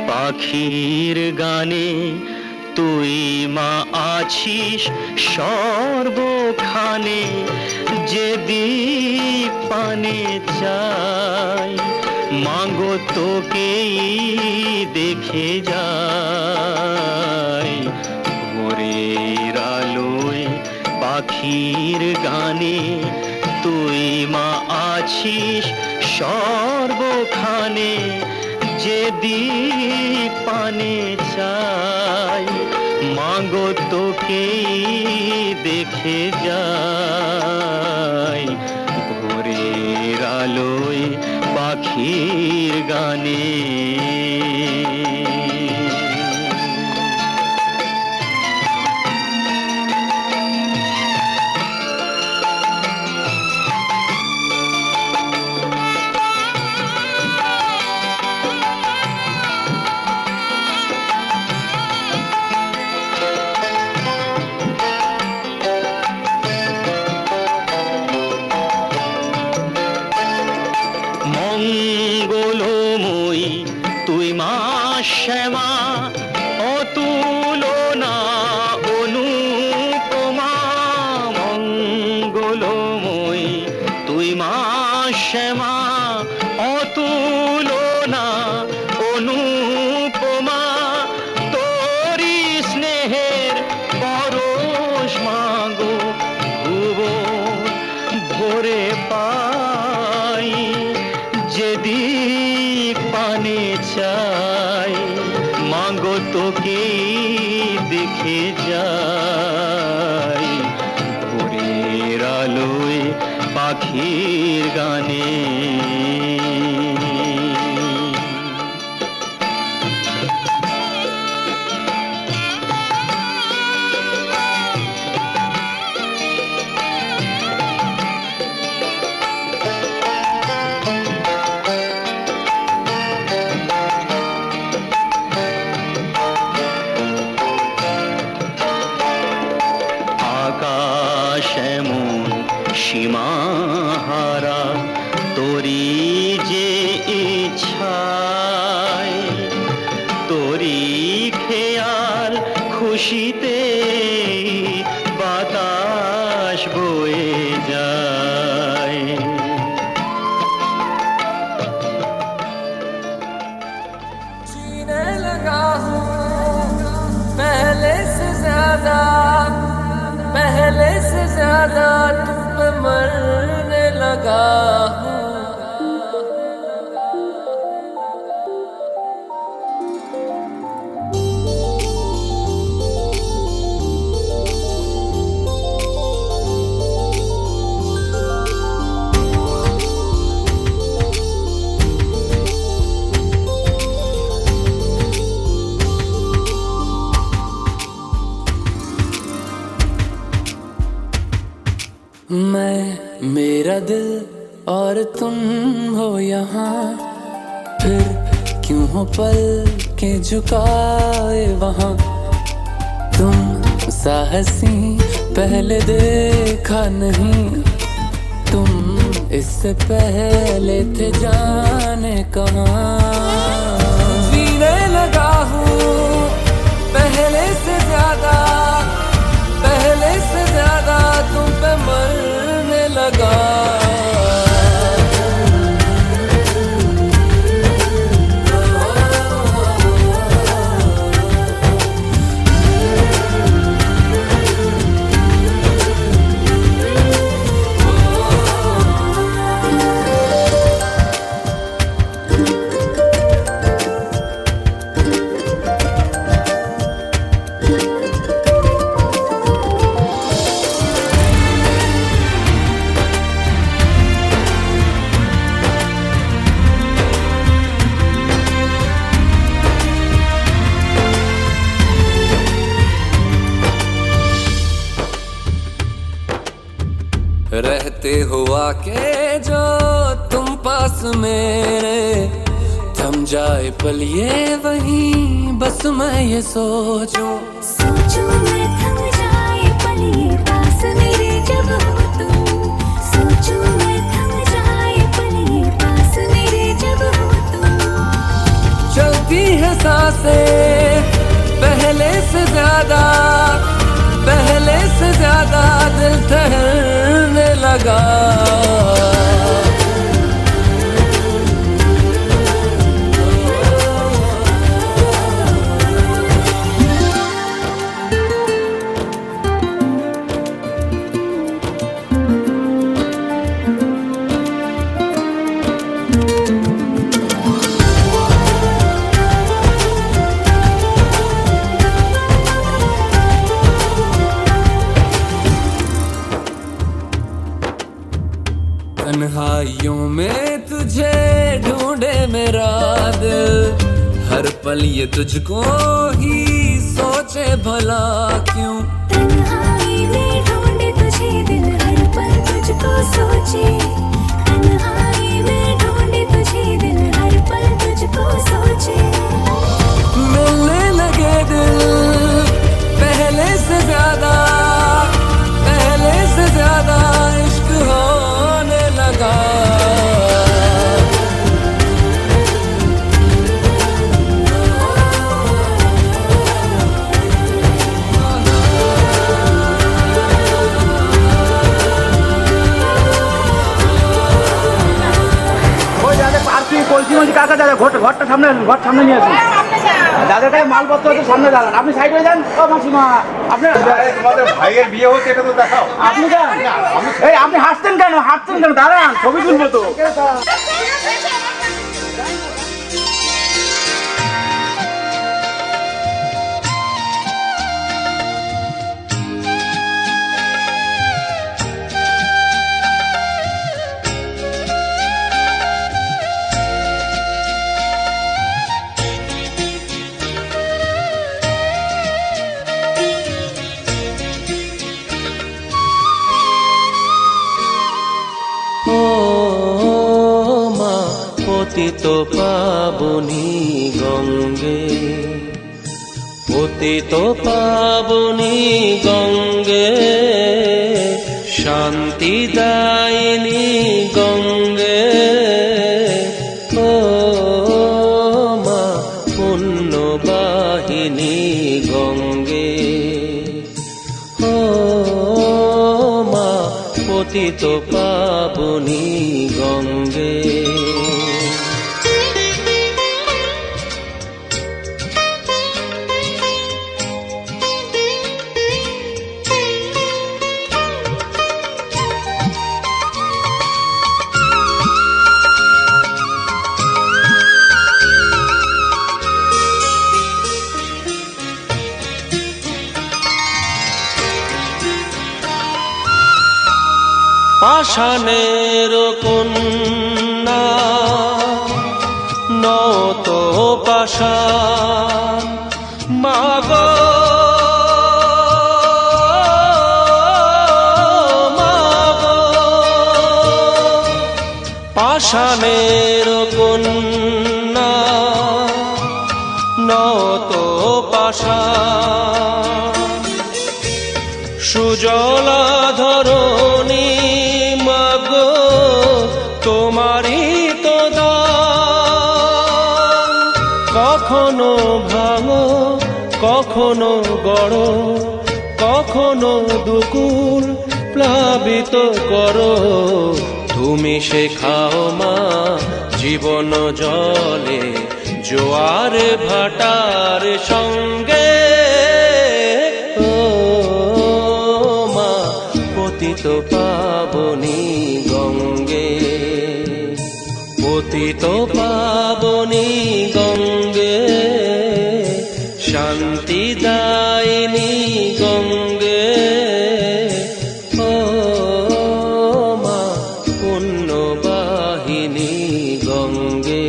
পাখির গানে তুই মা আছিস সর্বখানে, যে দীপ পানে চাই মাগো তোকেই দেখে যাই। ভোরের আলোয় পাখির গানে তুই মা আছিস সর্বখানে, যে দীপ পানে চাই মাগো তোকেই দেখে যাই। ভোরের আলোয় পাখির গানে। মঙ্গলময়ী তুই মা শ্যামা, অতুলনা অনুপমা। মঙ্গলময়ী তুই মা শ্যামা, অতুলনা অনুপমা। তোরি স্নেহের পরশ মাগো ভুবন ভরে পাই, যে দীপ পানে চাই মাগো তোকেই দেখে যাই। ভোরের আলোয় পাখির গানে। আকাশ এমন সীমাহারা, তোরি যে ইচ্ছায় তোরি খেয়াল খুশিতে বাতাস বয়ে যায়। जीने लगा हूँ पहले से ज्यादा, पहले से ज्यादा तुम पे मरने लगा हूँ। मैं, मेरा दिल और तुम हो यहाँ, फिर क्यों हो पल के झुकाए वहाँ। तुम सा हंसी पहले देखा नहीं, तुम इससे पहले थे जाने कहाँ। जीने लगा हूँ पहले से ज्यादा, पहले से ज्यादा तुम पे मरने लगा। रहते हुआ के जो तुम पास मेरे, थम जाए पल ये वहीं बस मैं ये सोचूं। सोचूं मैं थम जाए पल ये पास मेरे जब हो तुम, सोचूं मैं थम जाए पल ये पास मेरे जब हो तुम। चल लगती है सांसें पहले से ज्यादा दिल ठहरने लगा। तन्हाइयों में तुझे ढूंढे मेरा दिल, हर पल ये तुझको ही सोचे भला क्यों। तन्हाई में ढूंढे तुझे दिल, हर पल तुझको सोचे। तन्हाई में ढूंढे तुझे दिल, हर पल तुझको सोचे। मिलने लगे दिल पहले से ज्यादा इश्क होने लगा। ওই যাদের পার্কিং কলসি মলসি কাকা দাদা ঘরটা সামনে আসুন, ঘর সামনে নিয়ে আসুন। যাদের কাছে মালপত্র আছে সামনে দাঁড়ান, আপনি সাইড হয়ে যান। ও মাসিমা আপনি তোমাদের ভাইয়ের বিয়ে হচ্ছে এটা তো দেখাও। আপনি যান। এই আপনি হাসছেন কেন দাঁড়ান, ছবি তুলবো তো। ও মা পতিত পাবনী গঙ্গে, পতিত পাবনী গঙ্গে, শান্তি দায়িনী গঙ্গে। ও মা পুণ্যবাহিনী গঙ্গে, ও মা পতিত পাবনী গঙ্গে। পাষাণের কন্যা নত পাষাণ মাগো, পাষাণের কন্যা নত পাষাণ, সুজলা ধরণী মাগো তোমারই তো দান। কখনো ভাঙো কখনো গড়ো, কখনো দুকুল প্লাবিত করো। তুমি শেখাও মা জীবন জলে জোয়ার ভাটার সঙ্গে। ও মা পতিত পাবনী গঙ্গে, পতিত পাবনী গঙ্গে, শান্তি দায়িনী গঙ্গে। ও মা পুণ্যবাহিনী গঙ্গে।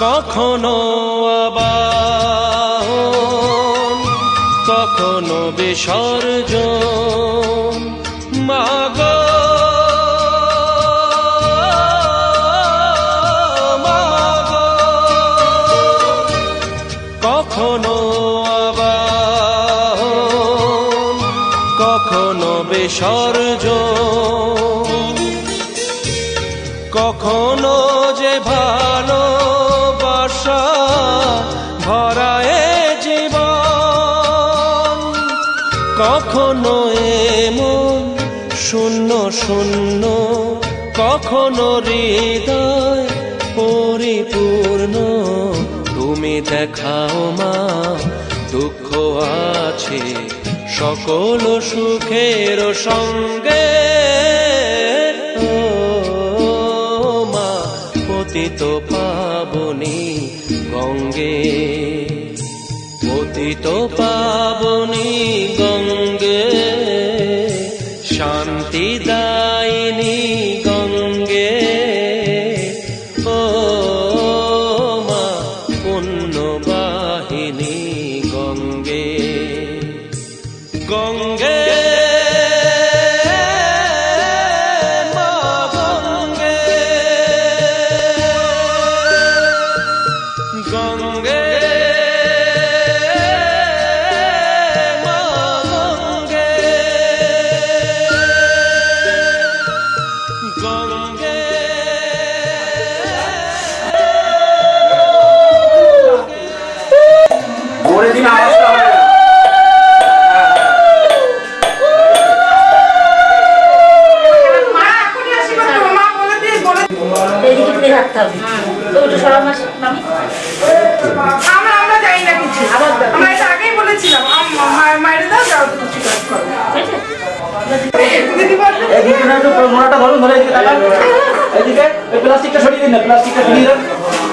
কখনো আবাহন কখনো বিসর্জন মাগো, মাগো বিসর্জন। কখনো যে ভালোবাসা ভরায় জীবন, কখনো এমন শূন্য শূন্য, কখনো হৃদয় পরিপূর্ণ। তুমি দেখাও মা দুঃখ আছে সকল সুখের সঙ্গে। ও মা পতিত পাবনী গঙ্গে, পতিত পাবনী গঙ্গে, শান্তি দায়িনী গঙ্গে। ও মা পুণ্যবাহিনী গঙ্গে, গঙ্গে মা গঙ্গে, গঙ্গে মা গঙ্গে, গঙ্গে। ভোরে দিন আওয়াজটা হবে। এদিকে ফিরে থাকতে হবে। তো ওটা সরাব না মামি। আমরা জানি না কিছু, আমরা এটা আগেই বলেছিলাম মায়ের দাও যাও তো কিছু কাজ করো। দিদি বলবে এদিকে না, একটু মোড়াটা ধরুন, ধরে এদিকে তাকান। এদিকে ওই প্লাস্টিকটা সরিয়ে দিন না, প্লাস্টিকটা সরিয়ে দেন।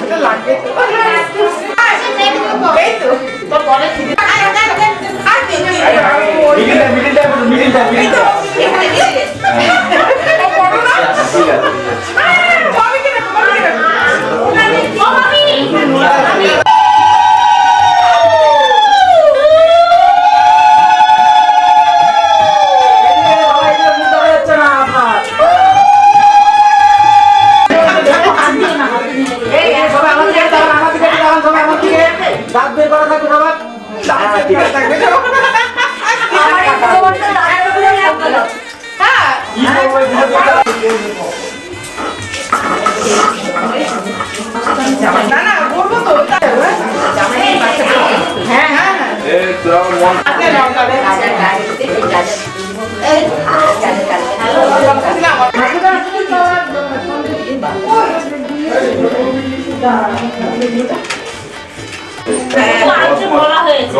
এটা লাগবে তো। এই তো তোর পরে ফিরে আর দিন মিডিলটা বলুন, মিডিলটা। এখানে গিয়ে পড়ো না। ঠিক আছে। আমি কি না দাঁত বের করা থাকবে সবার। ঠিক আছে। থাকবে না না বলবো তো হ্যাঁ হ্যাঁ বলা হয়েছে।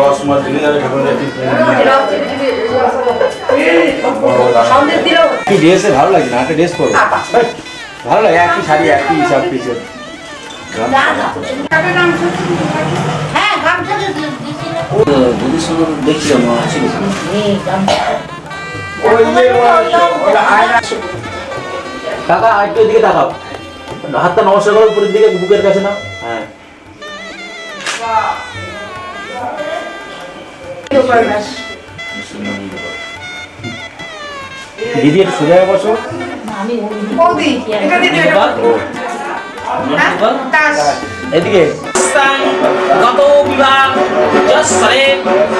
কি ড্রেসে ভালো লাগছে না? একটা ড্রেস করবো, ভালো লাগে। একই শাড়ি, একই সব কিছু। হ্যাঁ গামছা দিয়েছিল। দিদির সঙ্গে দেখছিলাম ছিল। কাকা একটু এদিকে তাকাও, হাতটা নমস্কার করো উপরের দিকে, বুকের কাছে না। হ্যাঁ দিদি একটু সোজা হয়ে বসো। আমি বৌদি এটা দিদি এটা দাস এদিকে গত বিভাগ যস্বরে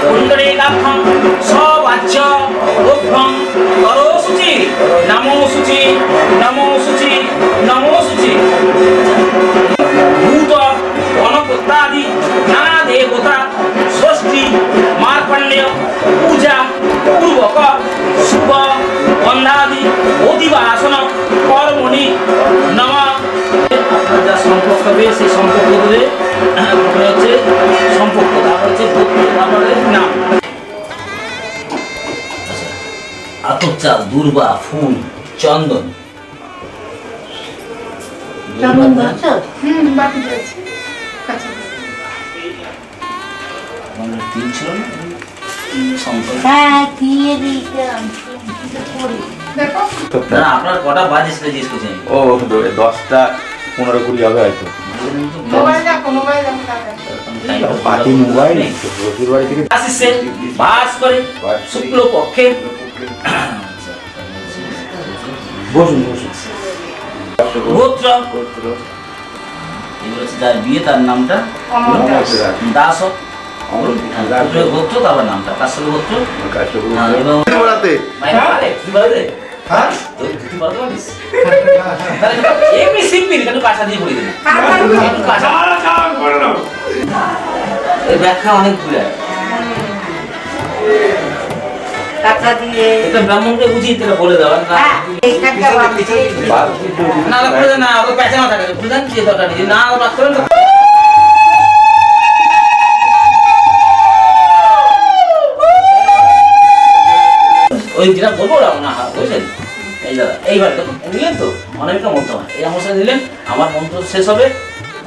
কুণ্ডলীকাক্ষং সবাচ্য উভ্রং করোসুচি নমো শুচি নমো শুচি নমো শুচি ভূত গণপত্রাদি নানা দেবতা ষষ্ঠী মার্কণ্ডেয় পূজা পূর্বক শুভ বন্ধাদি অধিবাসন কর্মণি নম। আপনার যা সম্পর্ক হবে সেই সম্পর্ক ধরে হচ্ছে সম্পর্ক, তারপর হচ্ছে তারপরে নাম। আতপ চাল, দূর্বা, ফুল, চন্দন। কেমন বাচ্চা? বাকি আছে কাছে তিন ছিল না সম্পর্ক। হ্যাঁ দিয়ে দিতে দেখো না আপনার কটা বাজে সেটা জিজ্ঞেস করছেন। ও 10টা 15-20 হবে হয়তো। মোবাইল দেখো কাকা পার্টি মোবাইল রসুর বাড়ি থেকে আসিসে বাস করে শুক্ল পক্ষে। বসুন বসুন। গোত্র এগুলো হচ্ছে যার বিয়ে তার নামটা অমর দাস দাস। বলুন গোত্র তারপর নামটা কাশ্যপ গোত্র। হ্যাঁ, এবং বলাতে মায়ের পারে তুই বলতে হ্যাঁ তুই বলতে পারিস তাহলে এমনি সিম্পল কেন কাঁচা দিয়ে বলে দিবি একটু কাঁচা এই ব্যাখ্যা অনেক ঘুরে কাঁচা দিয়ে এটা ব্রাহ্মণকে বুঝিয়ে দিতে বলে দেওয়া না এইখানটা ভাবছি না না বলে না ওর পেছনে থাকে বুঝলেন কি দরকার নেই না বাদ করেন না। ওই যেটা বলবো না বুঝলেন এই দাদা এইবার দেখুন নিলেন তো অনেকটা মন্ত্র হয় এই আমার সাথে নিলেন আমার মন্ত্র শেষ হবে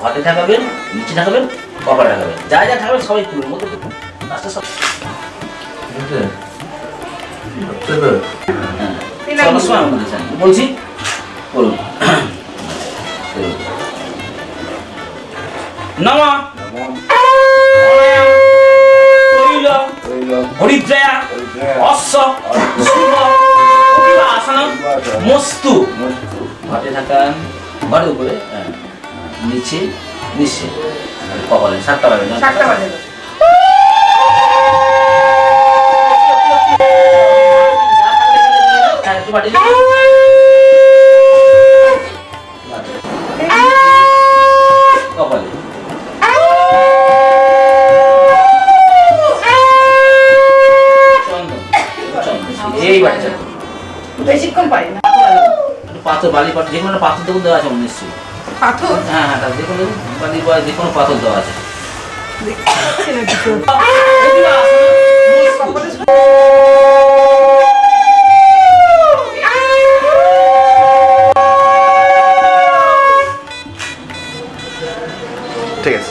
ঘটে ঠাকাবেন নিচে ঠাকাবেন কপালে ঠাকাবেন যা যা ঠাকাবেন সবাই খুলুন মতো দেখুন লাস্টে সব সময় আমাদের চাই বলছি বলুন নমঃ হরিদ্রয়া অশ্ব শুভ আসনম মস্তু ঘটে থাকান ঘরের উপরে নিচে নিচে কপালে 7টা বাজে 7টা বাজে কপালে এই বাচ্চা বেশিক্ষণ পারি না পাথর বালি পাথর যে কোনো পাথর দেখুন দেওয়া আছে নিশ্চয়ই পাথর হ্যাঁ হ্যাঁ তার যে কোনো বালি বা যে কোনো পাথর দেওয়া আছে ঠিক আছে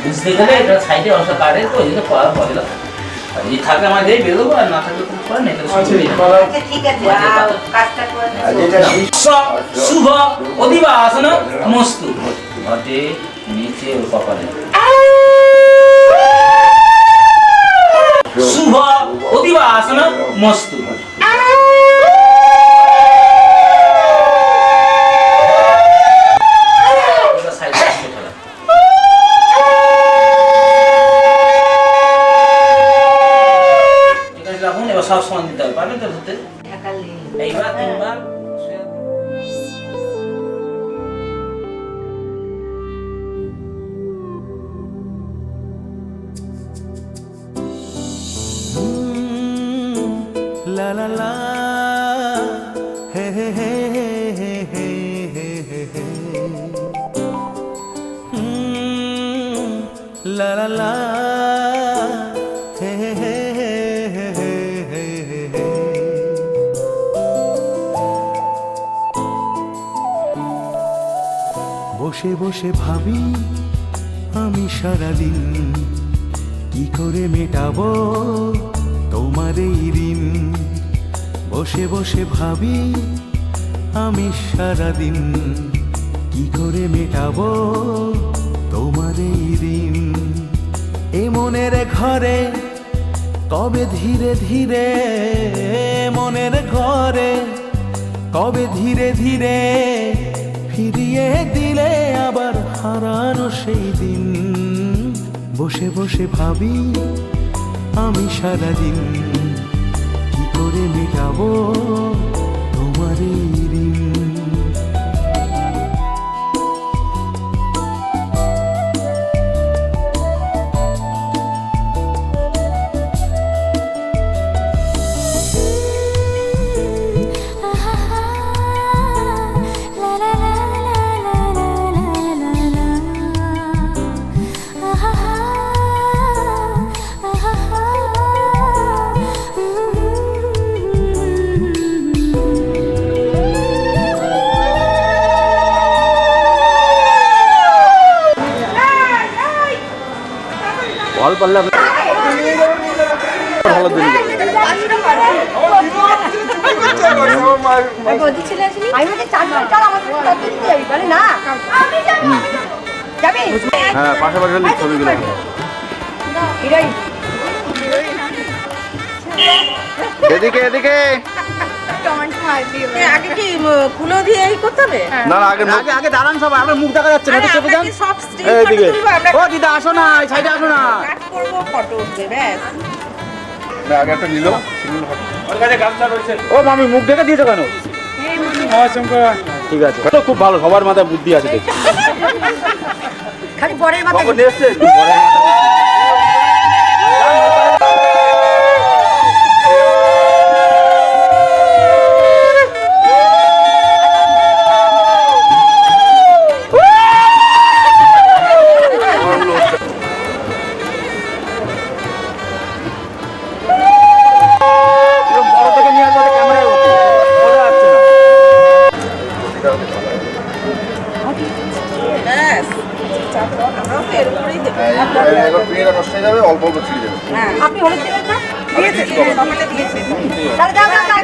বুঝতে গেলে এটা সাইডে অংশ কাটে তো এই জন্য করা পড়ে না এই থাকলে আমার যেই বেরোবো আর না থাকলে তুমি করে না এটা আচ্ছা ঠিক আছে কাজটা করে নেব শুভ অধিবাসন মস্তু ঘটে নিচে ওর কপালে শুভ অধিবাসন মস্তু সব সমান দিতে হবে পারবেন তো ধরতে এইবার 3বার La la la, hey hey hey hey hey hey hey hey. La la la, hey hey hey hey hey hey hey. বসে বসে ভাবি আমি সারাদিন কি করে মেটাবো তোমার এই ঋণ। বসে বসে ভাবি আমি সারাদিন কি করে মেটাবো তোমার এই ঋণ। এ মনের ঘরে কবে ধীরে ধীরে মনের ঘরে কবে ধীরে ধীরে ফিরিয়ে দিলে আবার হারানো সেই দিন। বসে বসে ভাবি আমি সারাদিন কি করে মেটাবো তোমার এই ঋণ। বল পারলে ভালো দিন হ্যাঁ পাশাপাশি ছবিগুলো এদিকে এদিকে আগে কি কুলো দিয়ে এই করতে হবে? না না আগে আগে আগে দাঁড়ান সবাই, আপনার মুখ দেখা যাচ্ছে না, একটু চেপে যান। সব স্টিল এইদিকে। আমরা ও দিদা আসো না, এই সাইডে আসো না। কাট করব, ফটো উঠবে ব্যাস। না, আগে একটা নিল সিঙ্গেল ফটো। ও মামি মুখ ঢেকে দিয়েছো কেন? ঠিক আছে, তো খুব ভালো, সবার মাথায় বুদ্ধি আছে দেখি। খালি পরের মাথায় কখন এসছে? পরে বড় থেকে নিয়ে আসবে ক্যামেরায় ওঠে, বোঝা যাচ্ছে না। ব্যাস। আমরাও তো এর উপরেই দেবো। এবার পিঁড়িটা নষ্ট হয়ে যাবে, অল্প অল্প ছিঁড়ে যাবে। হ্যাঁ। আপনি হলুদ দিলেন না? দিয়েছে, সকালে দিয়েছে। তাহলে যাও, যাও, যাও।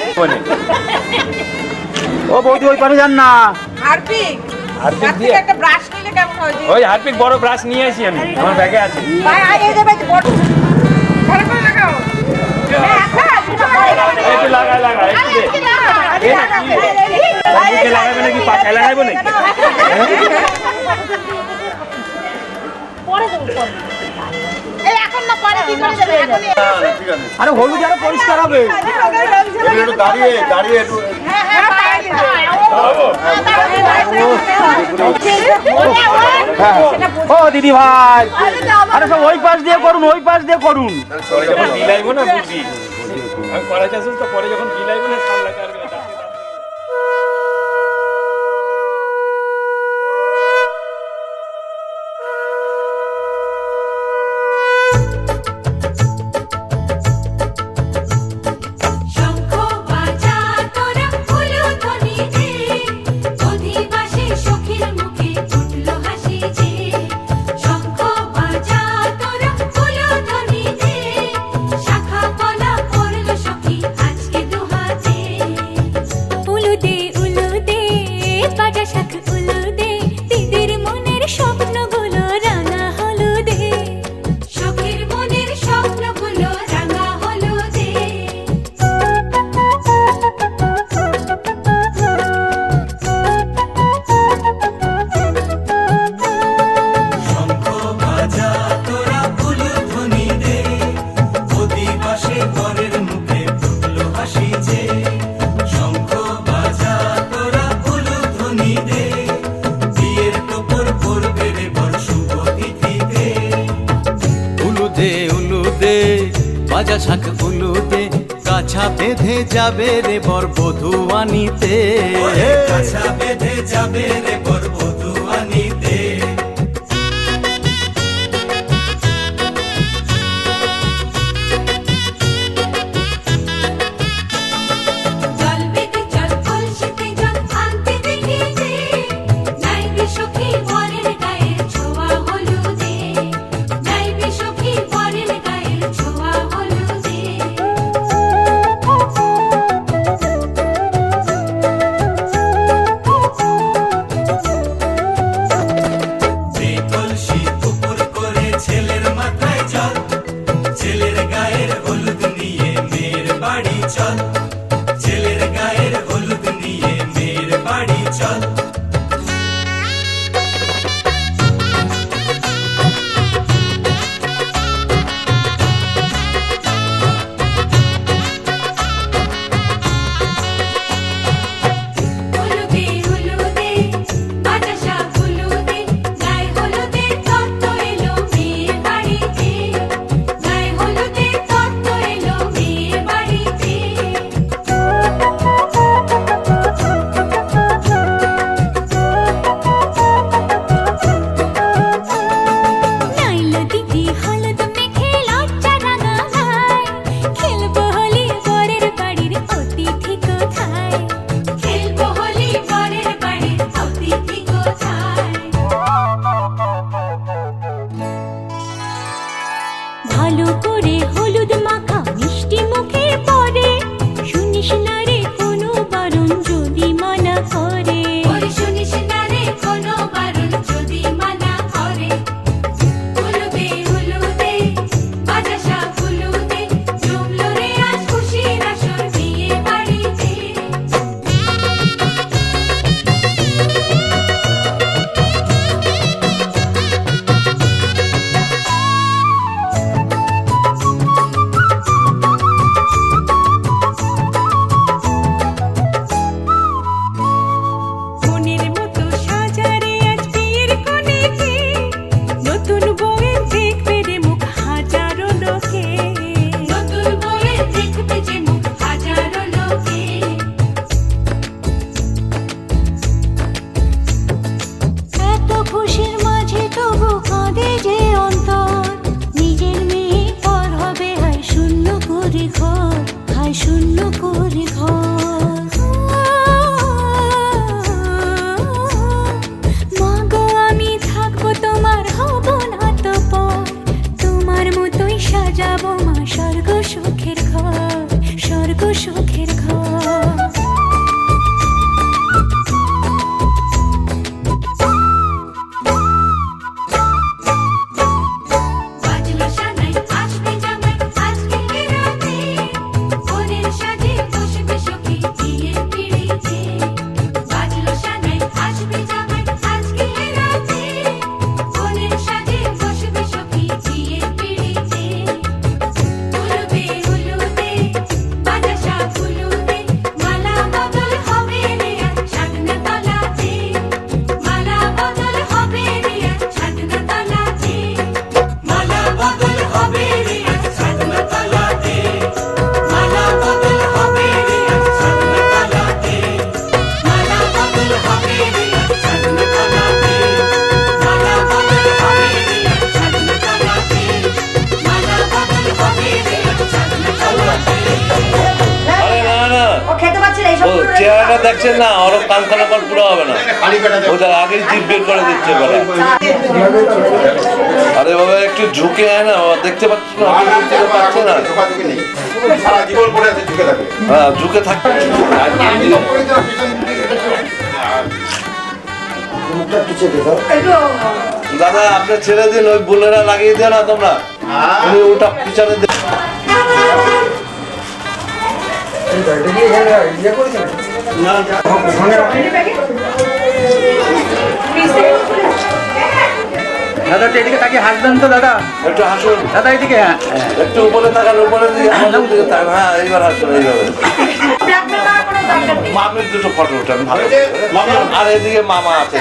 ও বৌদি ওই পারে যান না। হারপিক। হারপিক দিয়ে একটা ব্রাশ নিলে কেমন হয়? ওই হারপিক বড় ব্রাশ নিয়ে আসি আমি, আমার ব্যাগে আছে। ভাই আগে যাবে বড়। ভালো করে লাগাও। একটু লাগা লাগা একটু দে। মুখে লাগাবে নাকি পাছায় লাগাবো নাকি? ঠিক আছে। আরে হলুদ আরো পরিষ্কার হবে। একটু দাঁড়িয়ে দাঁড়িয়ে একটু ও দিদি ভাই, আরে সব ওই পাশ দিয়ে করুন, ওই পাশ দিয়ে করুন। পরে যখন বিলাইবো না বুঝি, আমি কড়াই চাষ তো পরে যখন বিলাইবো না সামলাতে পারবে না। শঙ্খ বাজা তোরা উলুধ্বনি দে, অধিবাসী সখীর মুখে উঠল হাসি যে। শঙ্খ বাজা তোরা উলুধ্বনি দে, শাখা কলা পড়ল সখী আজকে দুহাতে। উলুদে উলুদে বাজা শাখ উলুদে, দিদির মনের স্বপ্নগুলো রাঙা হলুদে। সখীর মনের স্বপ্নগুলো রাঙা হলুদে। শঙ্খ বাজা তোরা উলুধ্বনি দে, অধিবাসে বরের মুখে ফুটলো হাসি যে। শঙ্খ বাজা তোরা উলুধ্বনি দে, বিয়ের টোপর পড়বে রে বর শুভ তিথিতে। উলুদে উলুদে বাজা শাখ উলুদে, কাছা বেঁধে যাবে রে বর বধূ আনিতে। ওরে কাছা বেঁধে যাবে রে বর বধূ আনিতে। জল বেঁধে জল কলসিতে জল আনতে দেখি যে, নাইবে সখী বরের গায়ের ছোঁয়া হলুদে। নাইবে সখী বরের গায়ের ছোঁয়া হলুদে। যে কলসি উপর করে ছেলের মাথায় জল, ছেলের গায়ের হলুদ নিয়ে মেয়ের বাড়ি চল। ছেলের গায়ের হলুদ নিয়ে মেয়ের বাড়ি চল। উলুদে উলুদে বাজা শাখ উলুদে, গায়ে হলুদে তত্ত্ব এলো মেয়ের বাড়িতে। গায়ে হলুদে তত্ত্ব এলো মেয়ের বাড়িতে। অসহায় শূন্য করে ঘর। মাগো আমি থাকবো তোমার, হব না তো পর। তোমার মতোই সাজাবো মা স্বর্গ সুখের ঘর, স্বর্গ সুখের ঘর। বাজলো সানাই আসবে জামাই আজকে রাতে, বোনের সাজে বসবে সখী বিয়ের পিড়িতে। বাজলো সানাই আসবে জামাই আজকে রাতে, বোনের সাজে বসবে সখী বিয়ের পিড়িতে। উলুদে উলুদে বাতাসা উলুদে, মালা বদল হবে রে আজ ছাদনা তলাতে। মালা বদল হবে রে আজ ছাদনা তলাতে। মালা বদল হবে রে আজ ছাদনা তলাতে। মালা বদল হবে রে আজ ছাদনা তলাতে। মালা বদল হবে রে আজ ছাদনা তলাতে। মালা বদল হবে রে আজ ছাদনা তলাতে। মালা বদল হবে রে আজ ছাদনা তলাতে। আরে না না, ও খেতে পারছে না এইসব ও চেহারাটা দেখছেন না, ওর কান খানা কল পুরো হবে না, ওটা আগেই জিভ বের করে দিচ্ছে বলে। আরে বাবা একটু ঝুঁকে আয় না, ও দেখতে পাচ্ছ না, আপনি দেখতে পাচ্ছে না। ঝোঁকাঝুঁকি নেই। সারা জীবন পড়ে আছে ঝুঁকে থাকে। হ্যাঁ ঝুঁকে থাকবে। দাদা আপনি ছেড়ে দিন, ওই বুলেরা লাগিয়ে দিও না তোমরা, উনি ওটা পিছনে দে- দাদা একটু এদিকে তাকিয়ে হাসবেন তো দাদা, একটু হাসুন দাদা এদিকে। হ্যাঁ একটু উপরে তাকান, উপরে দিকে আমাদের দিকে তাকান। হ্যাঁ এইবার হাসুন, এইভাবে মামের দুটো ফটো ওঠান ভালো করে। আর এদিকে মামা আছে।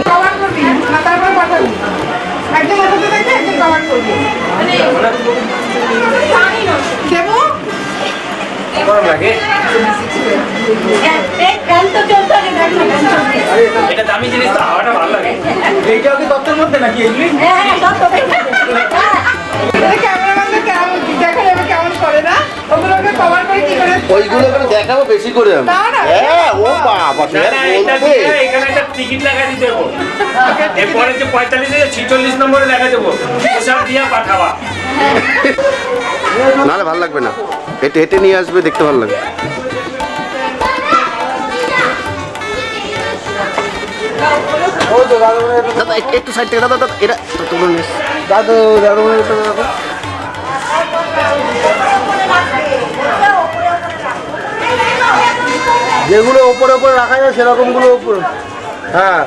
কভার করবি না, তারপর পাঠাবি। একদম ওটাতে দেখে একদম কভার করবি। দেবো গান তো চলতে হবে, গান চলতে। এটা দামি জিনিস তো, হাওয়াটা ভালো লাগে। এইটাও কি তত্ত্বের মধ্যে নাকি এগুলি? হ্যাঁ সব তো ক্যামেরাম্যানদের কেমন দেখা যাবে কেমন করে না, ওগুলোকে কভার করে কি করে। ওইগুলো করে দেখাবো বেশি করে আমি। না, না। হ্যাঁ ও বাবা না না, এটা দিয়ে এখানে একটা টিকিট লাগা দিতে হবে। এরপরে যে 45 থেকে 46 নম্বরে দেখা দেবো, হিসাব দিয়া পাঠাবা। নাহলে ভালো লাগবে না, হেঁটে হেঁটে নিয়ে আসবে, দেখতে ভালো লাগবে। দাদা একটু সাইড থেকে দাদা, দাদা এটা তুলে নিস দাদু দাদু। যেগুলো ওপরে ওপরে রাখা যায় সেরকমগুলো ওপরে। হ্যাঁ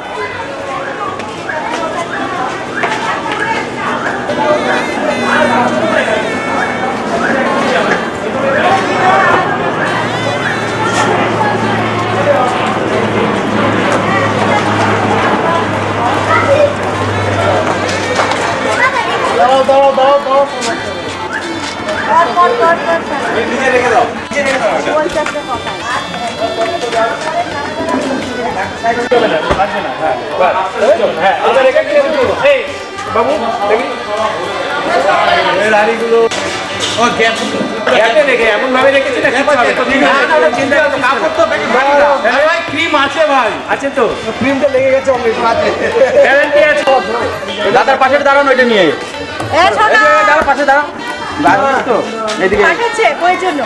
দাঁড়াও দাঁড়াও দাঁড়াও দাঁড়াও। হ্যাঁ, এবার এখানে এই বাবু দেখি দাড়িগুলো ও গ্যাপ গ্যাপে রেখে এমন ভাবে রেখেছি না, কিছু হবে তো না না ওটা চিন্তা করতে কাপড় তো বেশি ভারী না। আরে ভাই ক্রিম আছে ভাই, আছে তো, ক্রিমটা লেগে গেছে অলরেডি। গ্যারান্টি আছে। দাদার পাশে দাঁড়ানো এটা নিয়ে, এই যে দাদার পাশে দাঁড়াও। দাঁড়ানো তো এদিকে। পাঠাচ্ছে বইয়ের জন্য।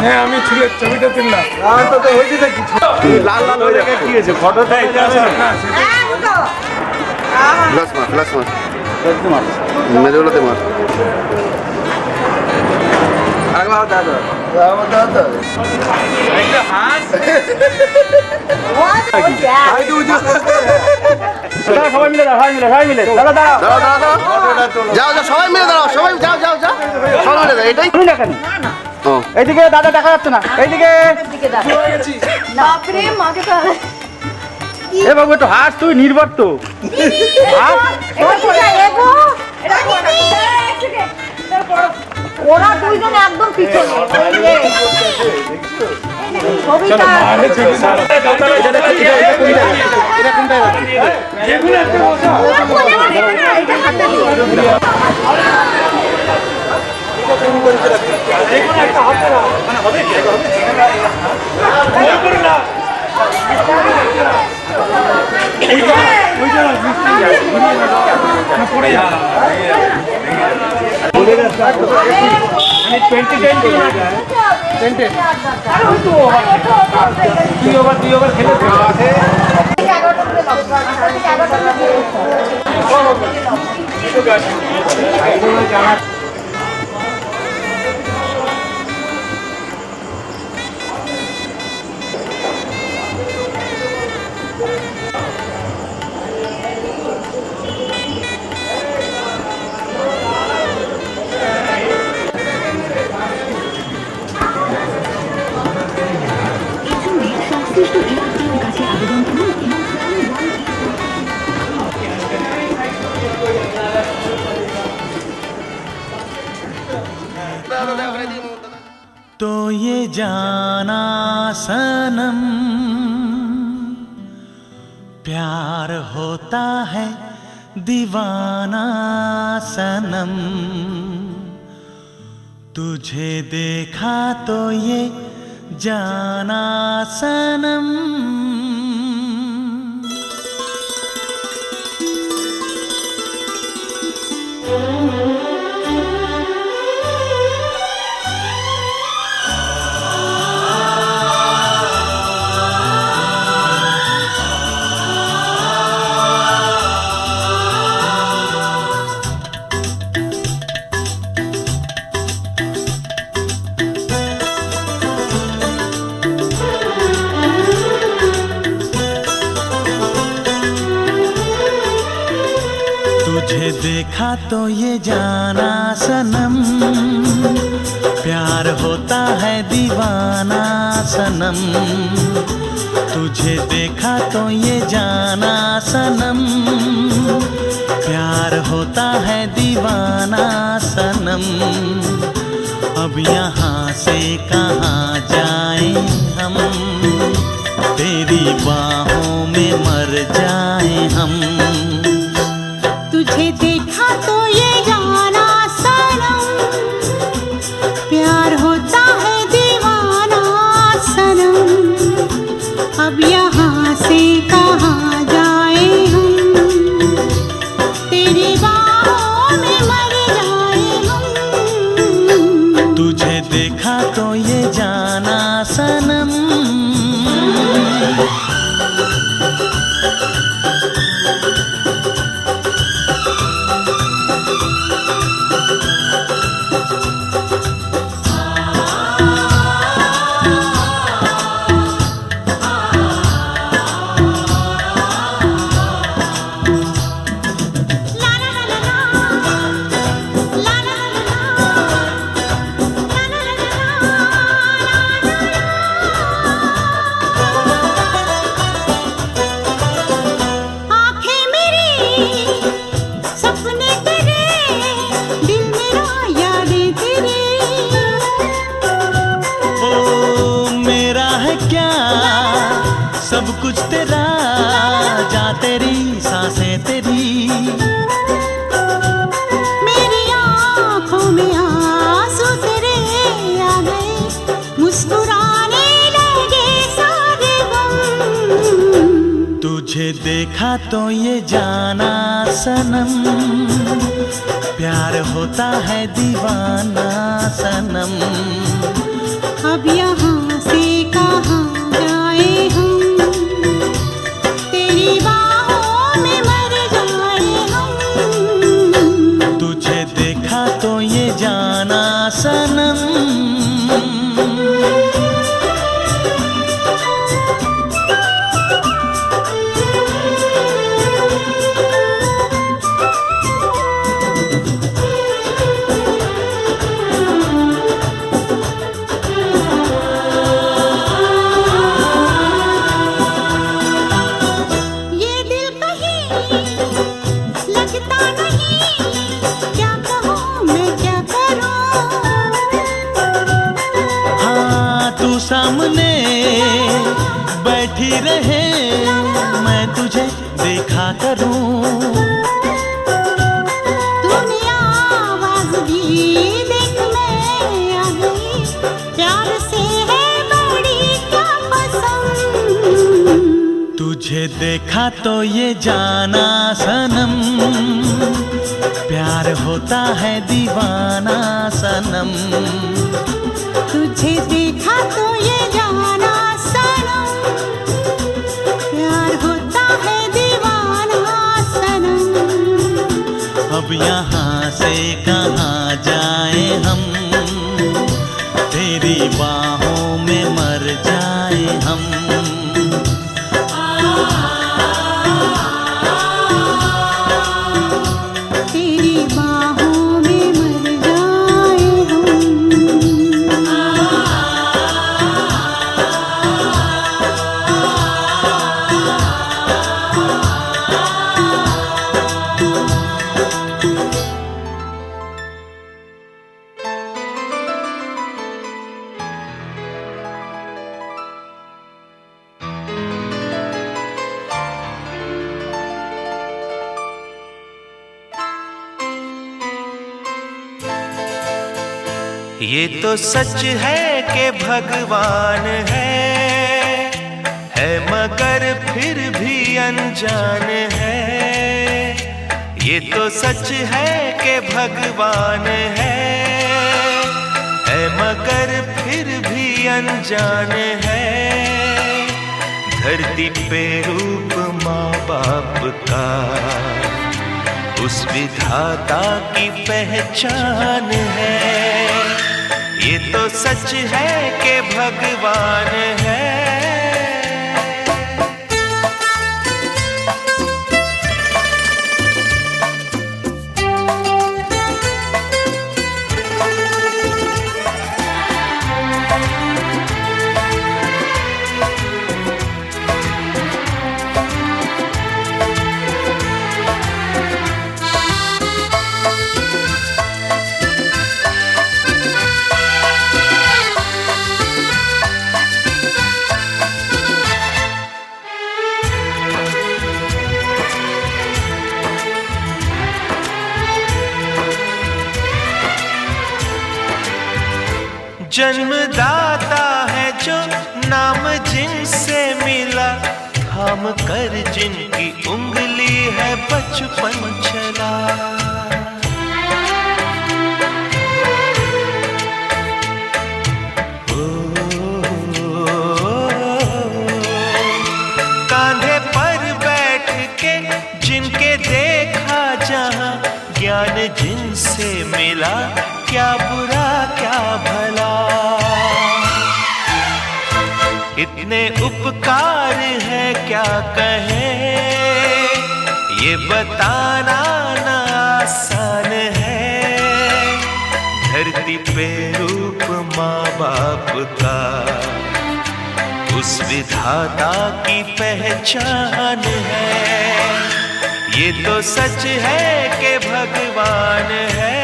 হ্যাঁ আমি ছবিটা তুললাম। আর তো তো হইছে না কিছু। লাল লাল হয়ে যাবে কি হয়েছে ফটোটা এটা আছে না। প্লাস মার প্লাস মার একদম আছে। মেরেগুলোতে মার। আরেকবার দাদা দাদা একটা হাঁস সবাই মিলে সবাই মিলে দাদা দাঁড়াও যাও যাও সবাই মিলে দাঁড়াও সবাই যাও যাও যাও সবাই মিলে দাঁড়াও এটাই শুনি না কেন এইদিকে দাদা দেখা যাচ্ছে না এইদিকে বাপরে মাকে তো এ বাবু একটু হাস তুই নির্ভর তো ওরা দুইজন একদম পিছনে तो ये जाना सनम प्यार होता है दीवाना सनम तुझे देखा तो ये जाना सनम तुझे देखा तो ये जाना सनम प्यार होता है दीवाना सनम तुझे देखा तो ये जाना सनम प्यार होता है दीवाना सनम अब यहाँ से कहाँ जाएं हम तेरी बाहों में मर जाएं हम तुझे देखा तो ये जाना सनम प्यार होता है दीवाना सनम अब यहाँ से कहाँ जाए हम तेरी बाहों में मर जाए हम तुझे देखा तो ये जाना सनम सब कुछ तेरा जा तेरी सांसें तेरी मेरी आँखों में आंसू तेरे आ गए मुस्कुराने लगे सारे गम तुझे देखा तो ये जाना सनम प्यार होता है दीवाना सनम अब यहाँ से कहाँ जाए हम तेरी बाहों में मर जाए हम तुझे देखा तो ये जाना सनम सामने बैठी रहे, मैं तुझे देखा करूं। दुनिया आवाज भी देख मैं आ गई, प्यार से है बड़ी क्या पसंद। तुझे देखा तो ये जाना सनम, प्यार होता है दीवाना सनम। तुझे देखा तो ये जाना सनम, प्यार होता है दीवाना सनम। अब यहाँ से कहाँ जाए हम, तेरी बाहों में मर जाए हम। तेरी बाहों में मर जाए ये तो सच है कि भगवान है मगर फिर भी अनजान है। ये तो सच है कि भगवान है मगर फिर भी अनजान है। धरती पे रूप माँ बाप का उस विधाता की पहचान है। ये तो सच है कि भगवान है। जन्मदाता है जो नाम जिनसे मिला, थाम कर जिनकी उंगली है बचपन चला। कांधे पर बैठ के जिनके देखा जहां, ज्ञान जिनसे मिला क्या बुरा क्या भला। इतने उपकार है क्या कहें, ये बताना ना आसान है। धरती पे रूप माँ बाप का उस विधाता की पहचान है। ये तो सच है कि भगवान है।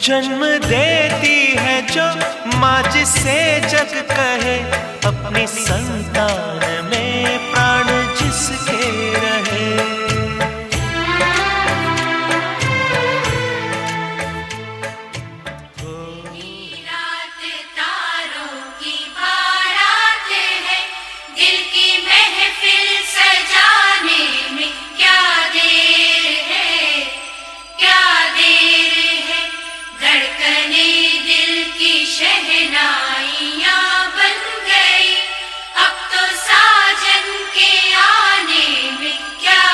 जन्म देती है जो माँ जिसे जग कहे, अपनी संतान में प्राण जिसके रहे। रात तारों की बारात है, दिल की महफिल सजाने में क्या देर है, क्या देर है। धड़कने दिल की शहनाइयाँ बन गई, अब तो साजन के आने में क्या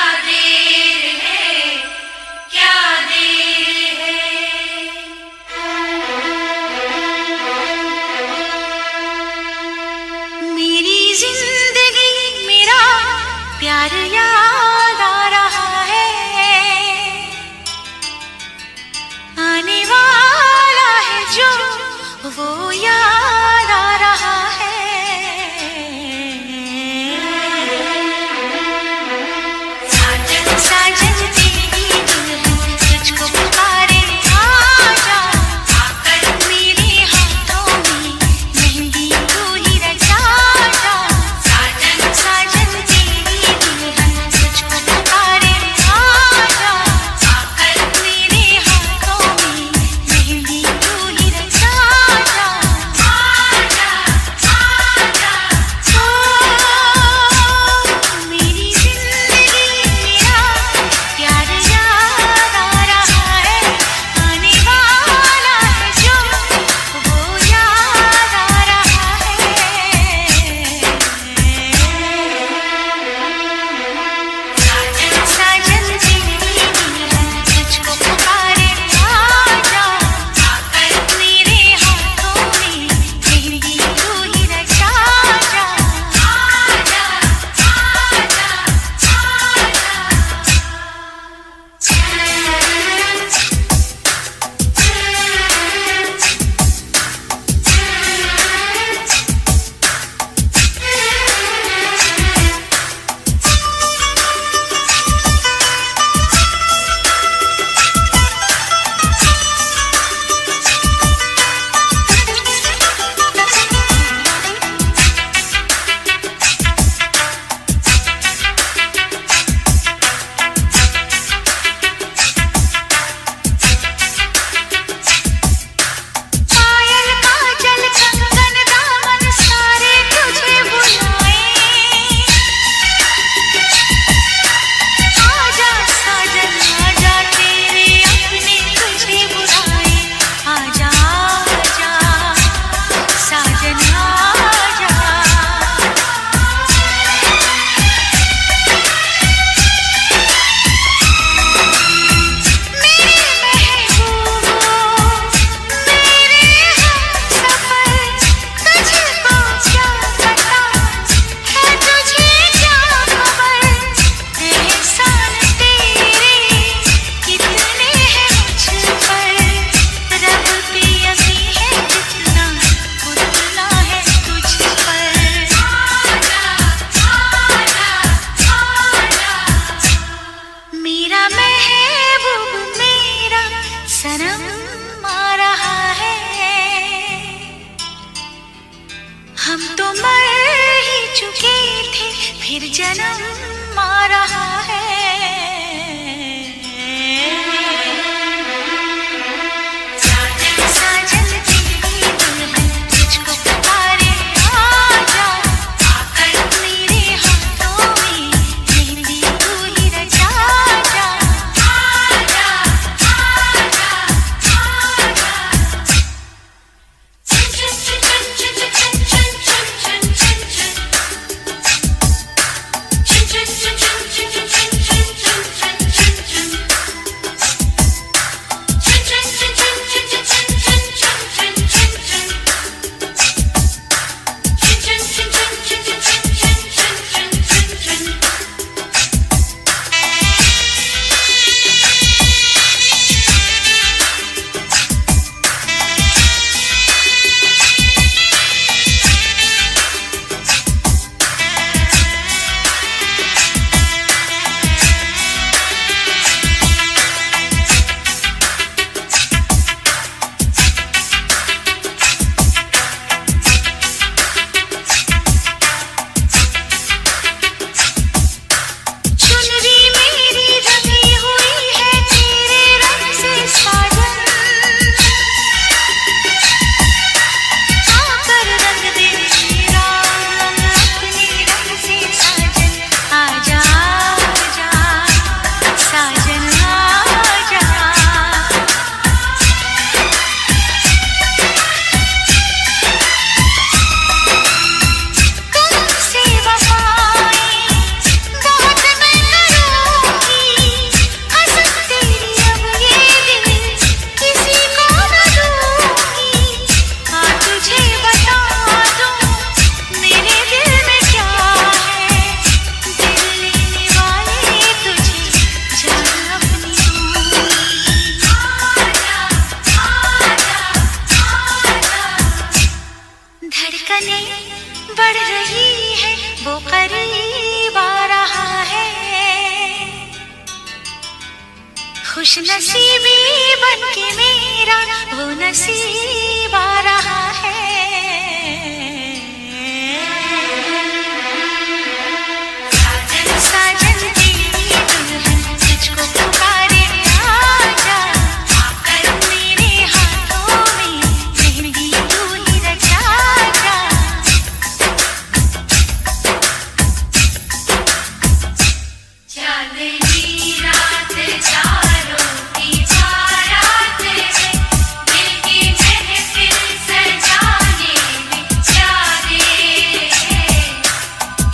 सनम आ रहा है, हम तो मर ही चुके थे, फिर जन्म आ रहा है। साजन तेरी दुल्हन तुझको पुकारे, आजा आकर मेरे हाथों में मेहंदी तू ही रचा जा। आजा आजा आजा, चन चन चन चन चन चन चन चन चन चन, चन चन चन चन चन चन चन चन चन चन। बढ़ रही है, वो करीब आ रहा है, खुश नसीबी बनके मेरा वो नसीब आ रहा है। साजन तेरी दुल्हन तुझको पुकारे, आजा आकर मेरे हाथों में मेहंदी तू ही रचा जा। चांदनी रात तारों की बारात है, दिल की महफिल सजाने में क्या देर है,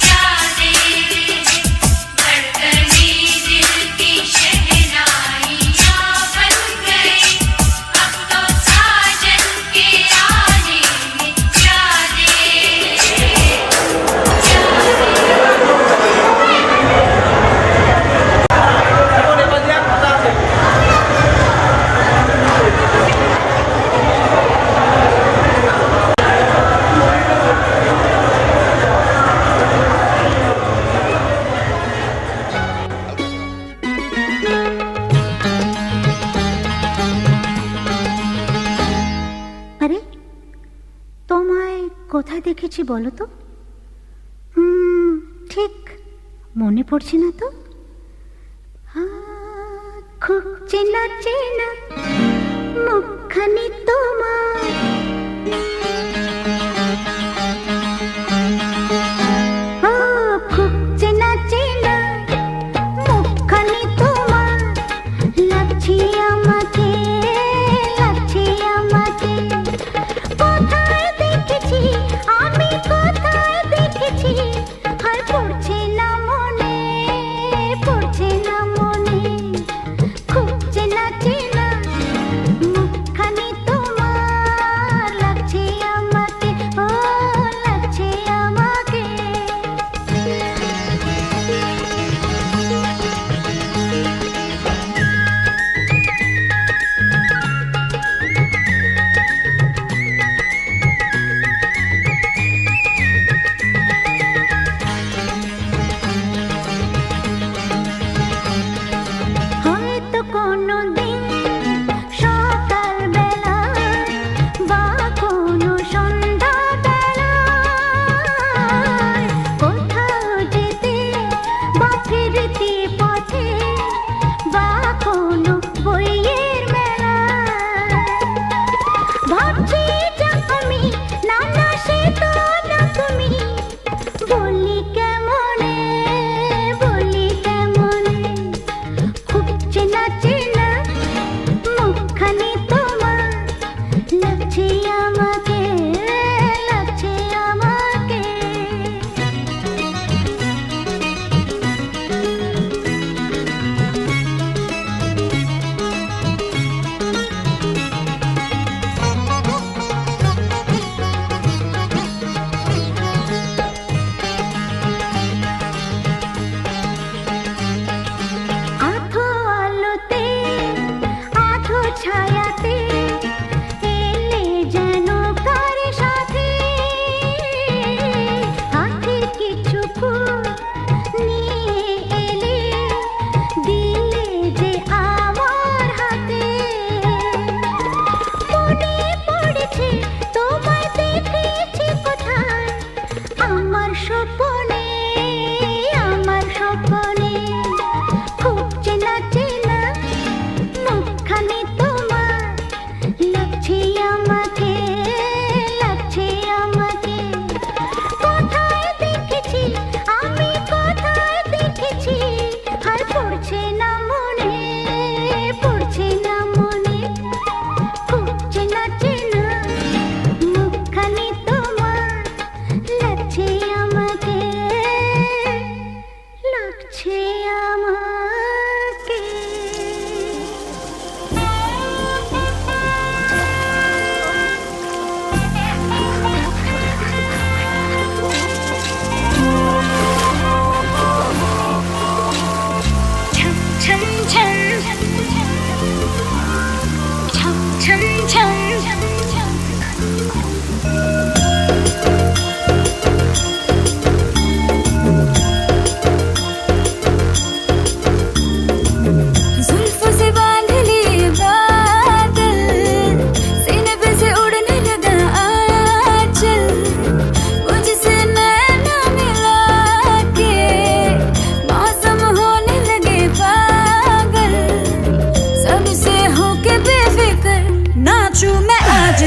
क्या देर है। धड़कने दिल की शहनाइयाँ बन गई, अब तो साजन के आने में क्या देर है, क्या আরে তোমায় কোথায় দেখেছি বলো তো? ঠিক মনে পড়ছে না তো। খুব চেনা চেনা মুখখানি তোমার, খুব চেনা চেনা মুখখানি তোমার, লাগছে আমাকে, লাগছে আমাকে। কোথায় দেখেছি আমি, কোথায় দেখেছি, আর পড়ছে না মনে, পড়ছে না মনে। খুব চেনা চেনা মুখখানি তোমার, লাগছে আমাকে, ও লাগছে আমাকে। হয়তো কোনো দিন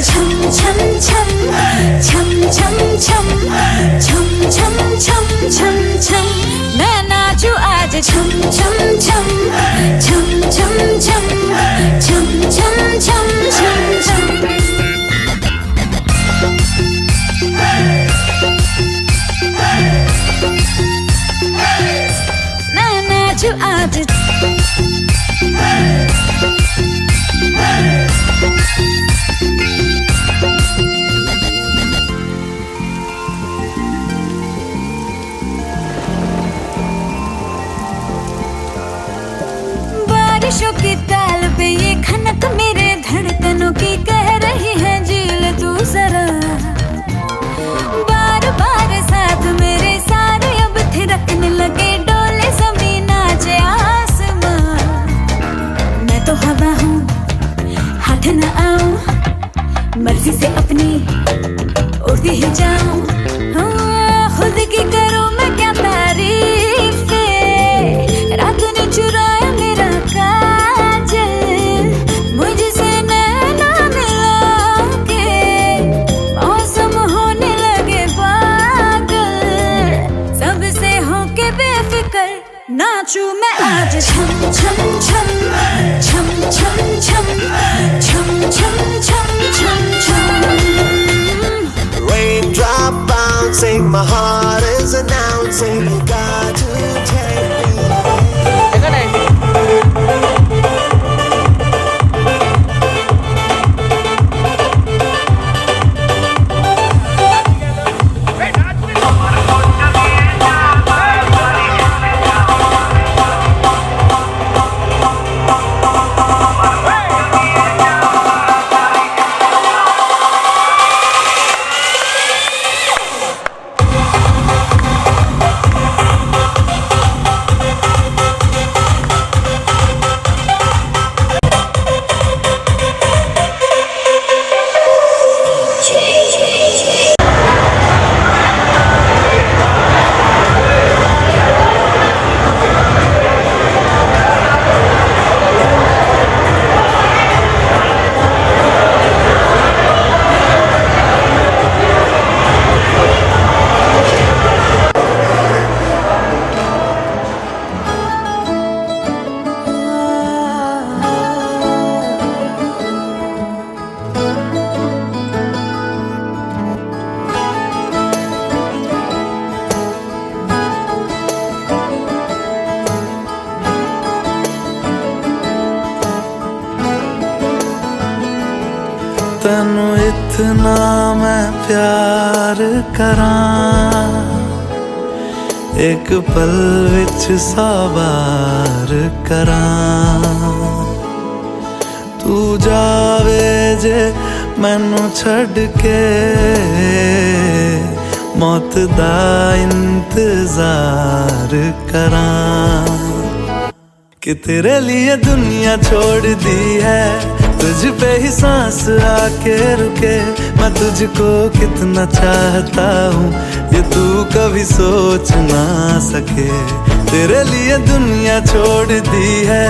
छम छम छम छम छम छम छम छम छम छम छम मैं नाचू आज छम छम छम छम छम छम छम छम छम छम छम मैं नाचू आज बारिशों की ताल पे ये खनक मेरे धड़कनों की कह रही है झील तू जरा बार बार साथ मेरे सारे अब थिरकने लगे डोले जमीन नाचे आसमां मैं तो हवा हूँ हाथ न आऊं मर्जी से अपनी उड़ती ही जाऊं खुद की करूं मैं क्या तारीफ रात ने चुराया मेरा काजल मुझसे नैना मिला के मौसम होने लगे पागल सबसे होके बेफिक्र नाचूं मैं आज छम छम छम छम छम छम छम छम छम छम छम Raindrop bouncing, my heart is announcing you got to take me. तैनू इतना मैं प्यार करां एक पल विच साबार करां तू जावे जे मैनू छड़ के मौत दा इंतजार करां कि तेरे लिए दुनिया छोड़ दी है तुझ पे ही सांस आके रुके मैं तुझको कितना चाहता हूँ ये तू कभी सोच ना सके तेरे लिए दुनिया छोड़ दी है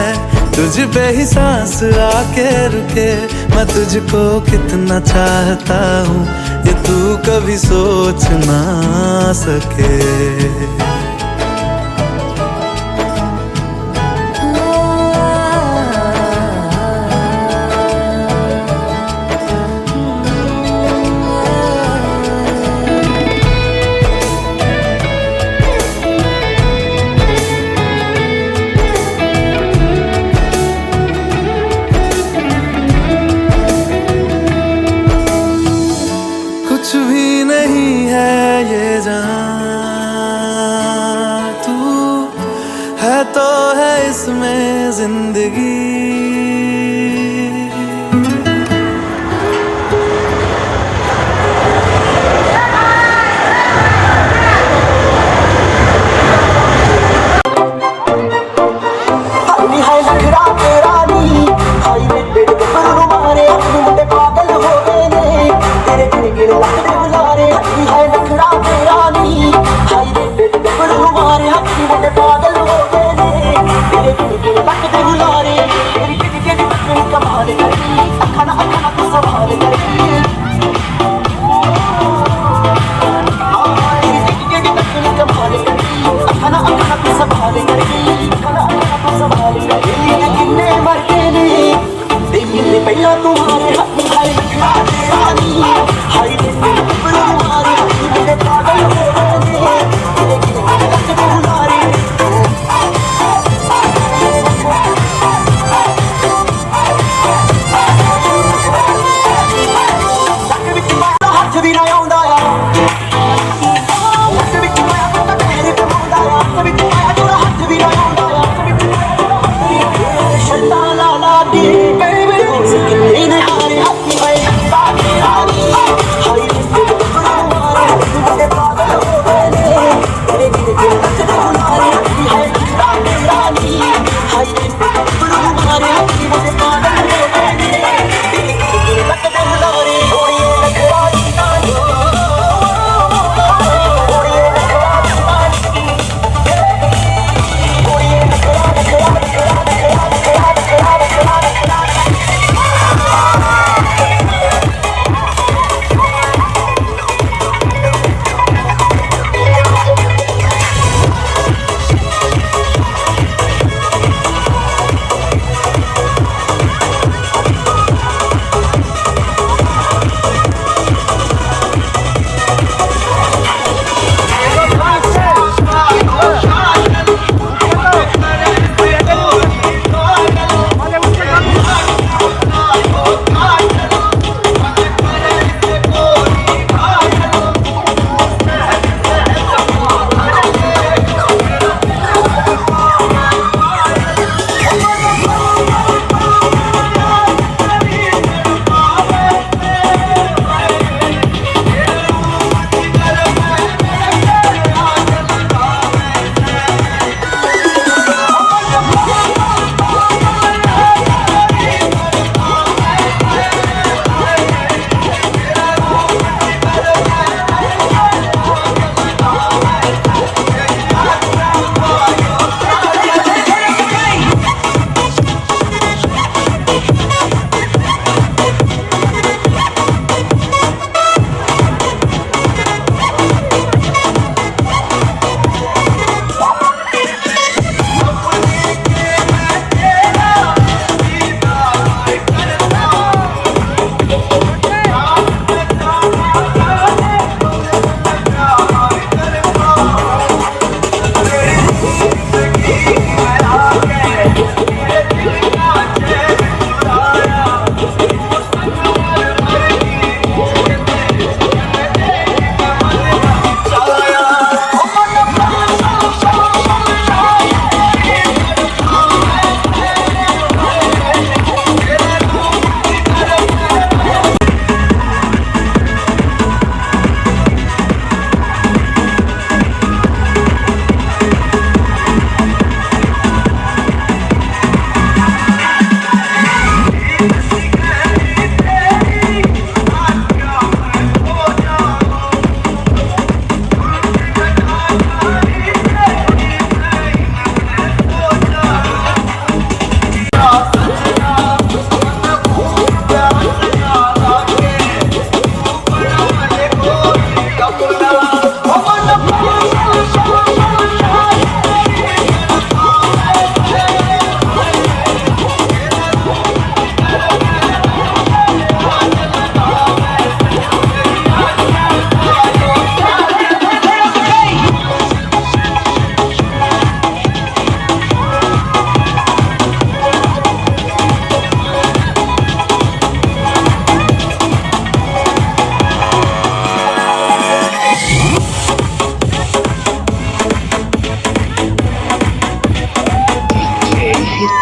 तुझ पे ही सांस आके रुके मैं तुझको कितना चाहता हूँ ये तू कभी सोच ना सके कुछ भी नहीं है ये जान तू है तो है इसमें जिंदगी कमाल करती अखना अखना तो संभाल करती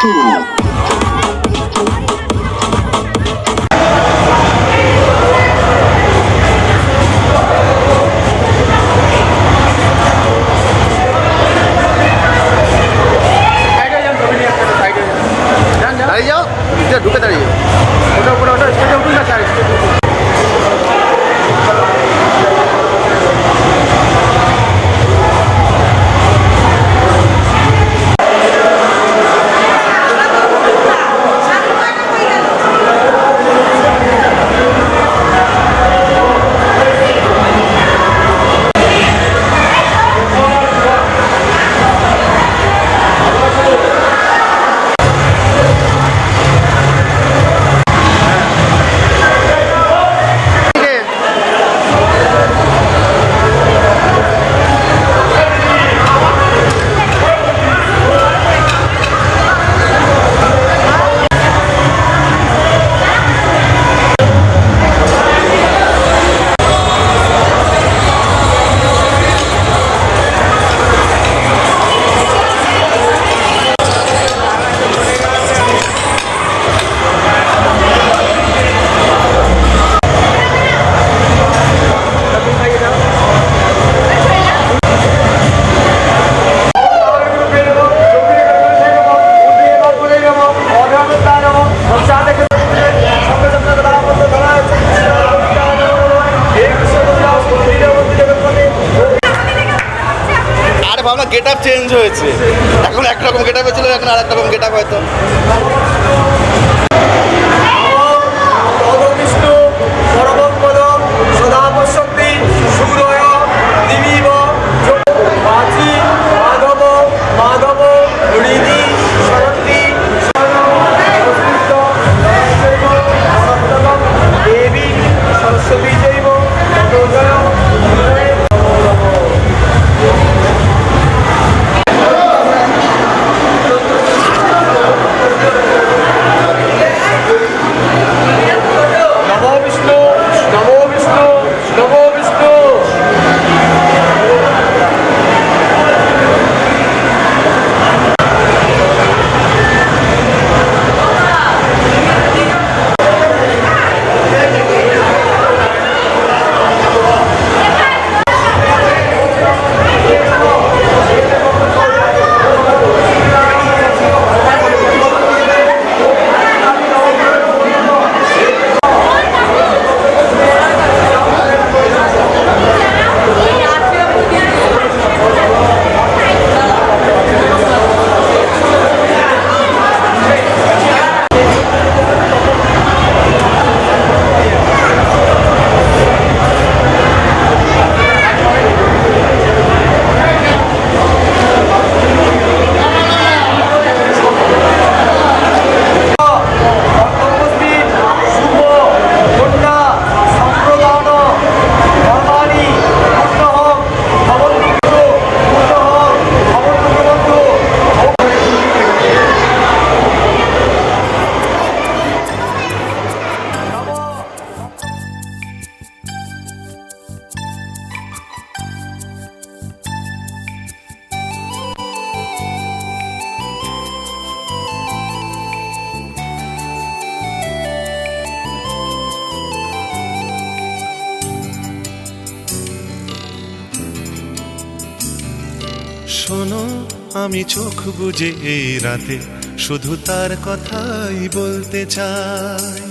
দাঁড়িয়ে যাও, ঢুকে দাঁড়িয়ে যাও। ওটা স্টেজে উঠুন না, স্যার স্টেজে উঠুন। ভাবনা গেট আপ চেঞ্জ হয়েছে, এখন একরকম গেট আপ ছিল, এখন আর এক রকম গেট আপ হয়তো। শোনো, আমি চোখ বুজে এই রাতে শুধু তার কথাই বলতে চাই।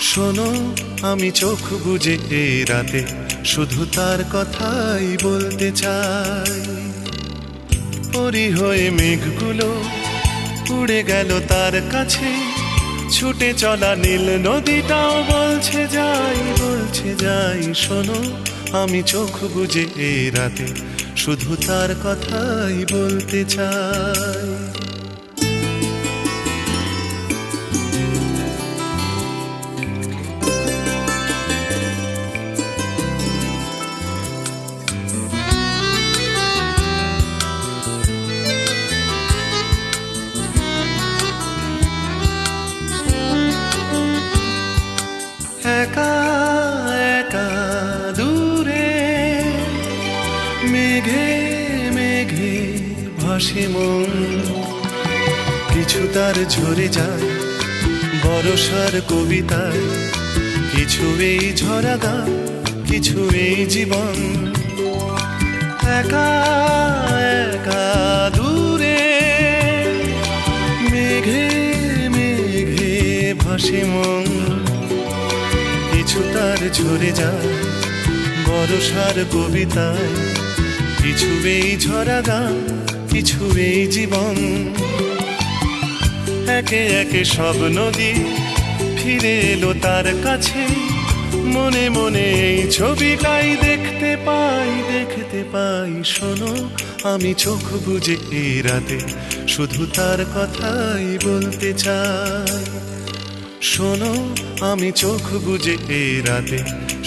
শোনো, আমি চোখ বুজে এই রাতে শুধু তার কথাই বলতে চাই। পরি হয়ে মেঘগুলো উড়ে গেল তার কাছে, ছুটে চলা নীল নদীটাও বলছে যাই, বলছে যাই। শোনো, আমি চোখ বুজে এই রাতে শুধু তার কথাই বলতে চাই। একা একা দূরে মেঘ মেঘে মেঘে ভাসে মন, কিছু তার ঝরে যায় বরষার কবিতায়, কিছু এই ঝরা গান, কিছু এই জীবন। একা একা দূরে মেঘে মেঘে ভাসে মন, কিছু তার ঝরে যায় বরষার কবিতায়, কিছু এই ঝরা গান, কিছু এই জীবন। একে একে সব নদী ফিরে এলো তার কাছে, মনে মনে এই ছবিটাই দেখতে পাই, দেখতে পাই। শোনো আমি চোখ বুজে এই রাতে শুধু তার কথাই বলতে চাই। শোনো আমি চোখ বুজে এই রাতে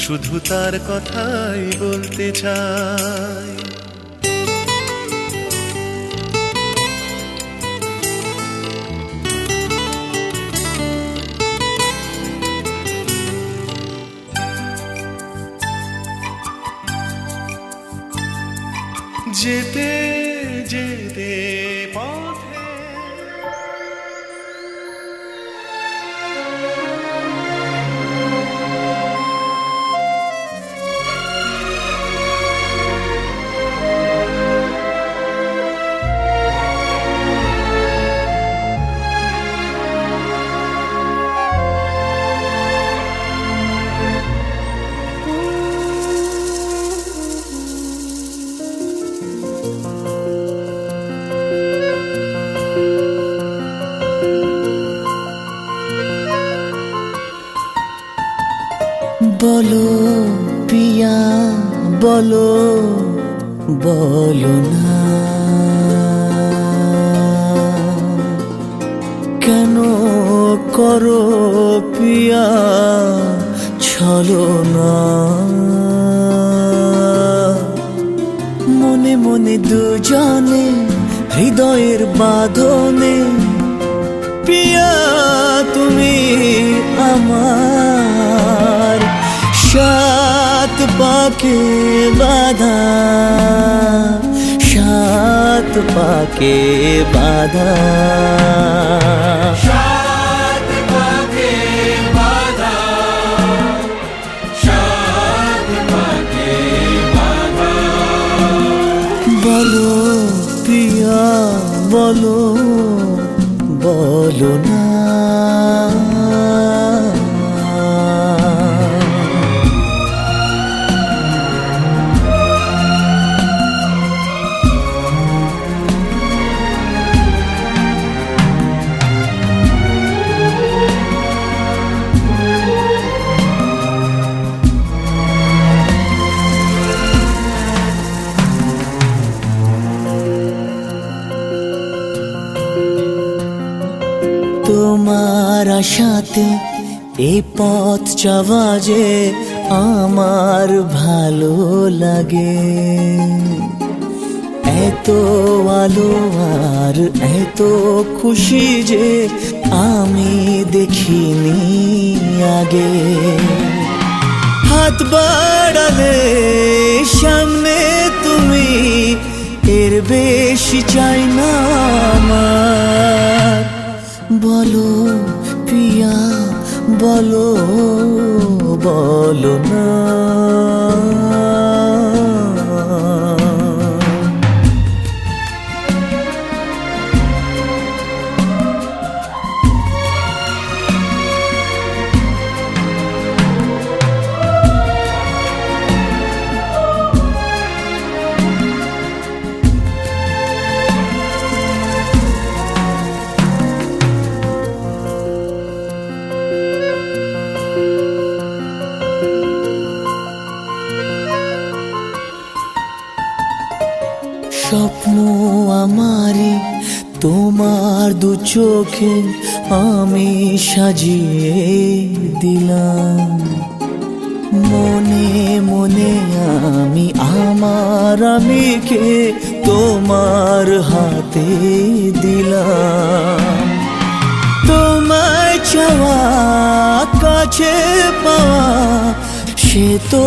শুধু তার কথাই বলতে চাই। যেতে যেতে পথে বলো পিয়া বলো, বলো না কেন করো পিয়া ছলনা। মনে মনে দুজনে হৃদয়ের বাঁধনে, পিয়া তুমি আমার সাত পাকে বাঁধা, সাত পাকে বাঁধা, সাত পাকে বাঁধা, সাত পাকে বাঁধা। বলো পিয়া বলো, বলো না তোমার আশাতে এই পথ যাওয়া যে আমার ভালো লাগে। এত আলো আর এত খুশি যে আমি দেখিনি আগে। হাত বাড়ালে সামনে তুমি, এর বেশি চাই না আমার। বলো পিয়া বলো, বলো না স্বপ্ন আমারে তোমার দু চোখে আমি সাজিয়ে দিলাম। মনে মনে আমি আমার আমিকে তোমার হাতে দিলাম। তোমায় চাওয়া কাছে পাওয়া সে তো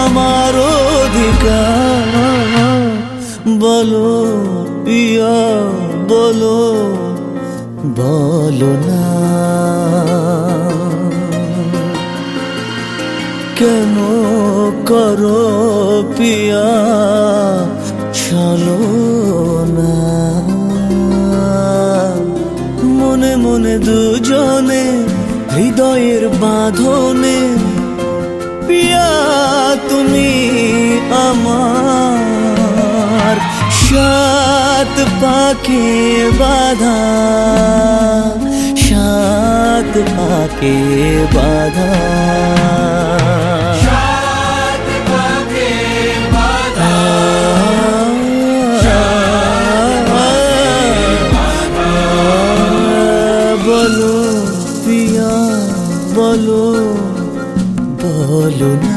আমার অধিকার। বলো পিয়া বলো বলো না কেন করো পিয়া চলো না মনে মনে দুজনে হৃদয়ের বাঁধনে পিয়া তুমি আমার সাত পাকে বাধা সাত পাকে বাধা বলো পিয়া বলো বলো না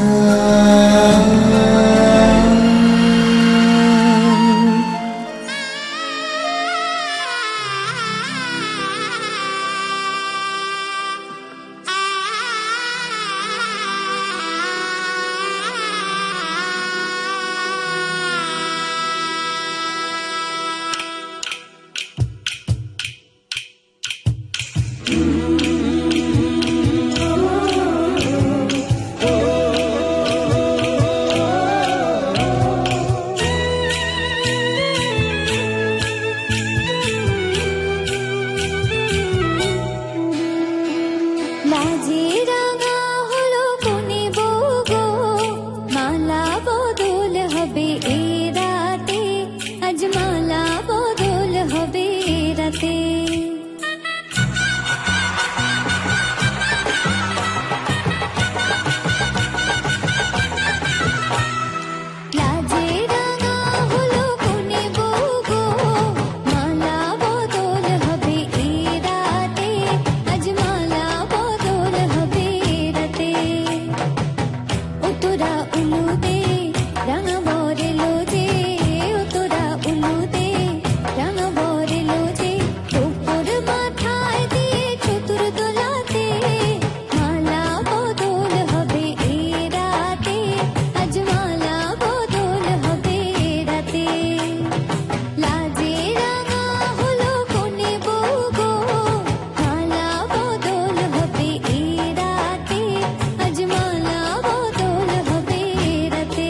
লাজে রাঙা হলো কোনে বউ গো, মালা বদল হবে এ রাতে, আজ মালা বদল হবে এ রাতে। লাজে রাঙা হলো কোনে বউ গো, মালা বদল হবে এ রাতে, আজ মালা বদল হবে এ রাতে। ও তোরা উলু দে রাঙা বরেলো যে, ও তোরা উলু দে রাঙা বরেলো যে, উপর মাথায় দিয়ে চতুর দোলাতে, মালা বদল হবে এ রাতে, আজ মালা বদল হবে এ রাতে। লাজে রাঙা হলো কোনে বউ গো, মালা বদল হবে এ রাতে, আজ মালা বদল হবে এ রাতে।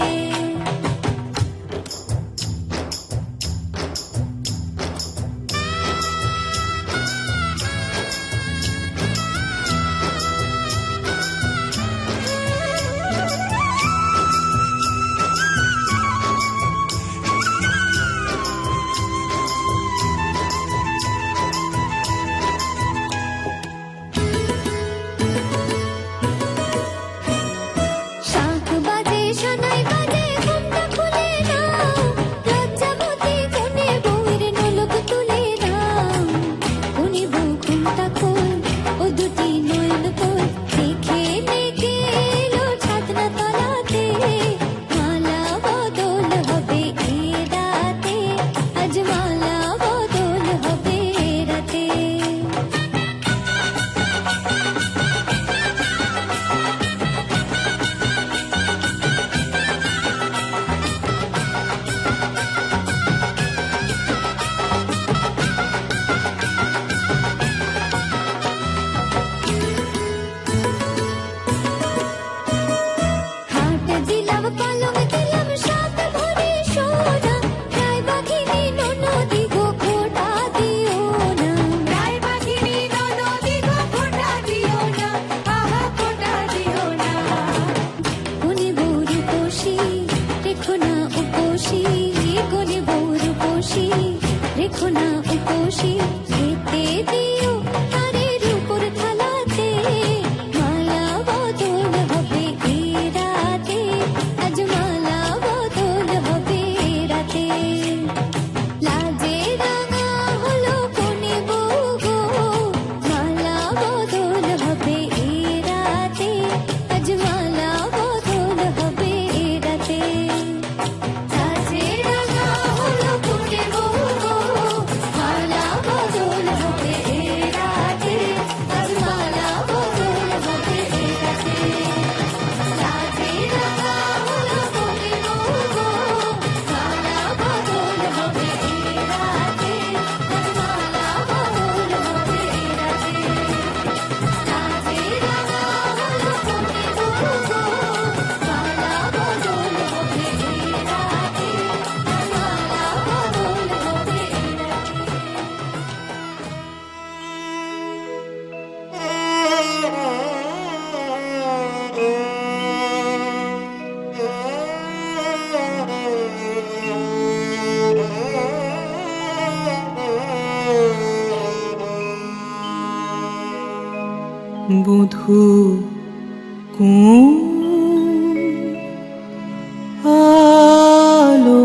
শাঁখ বাজে শোনাই বাজে ঘুমটা খুলে নাও, লজ্জাবতী কোনে বউয়ের নোলক তুলে নাও। কোনে বউ ঘুমটা খোল, ও দুটি নয়ন খোল, দেখে নেকে এলো ছাদনা তলাতে, মালা বদল হবে এ রাতে, আজ মালা বদল হবে এ রাতে। হাট দিলাম পালং দিলাম সাত ভরি সোনা, গায়ে বাঘিনী ননদি গো খোটা দিও না, গায়ে বাঘিনী ননদি গো খোটা দিও না, আহা খোটা দিও না। কোনে বউ রূপসী রেখো না উপসী, কোনে বউ রূপসী রেখো না উপসী, খেতে দিও তারের উপর থালাতে, মালা বদল হবে এ রাতে, আজ মালা বদল হবে এ রাতে। লাজে রাঙা হলো কোনে বউ গো, মালা বদল হবে এ রাতে, আজ মালা বদল হবে এ রাতে। লাজে রাঙা হলো কোনে বউ গো, মালা বদল বধূ কোন আলো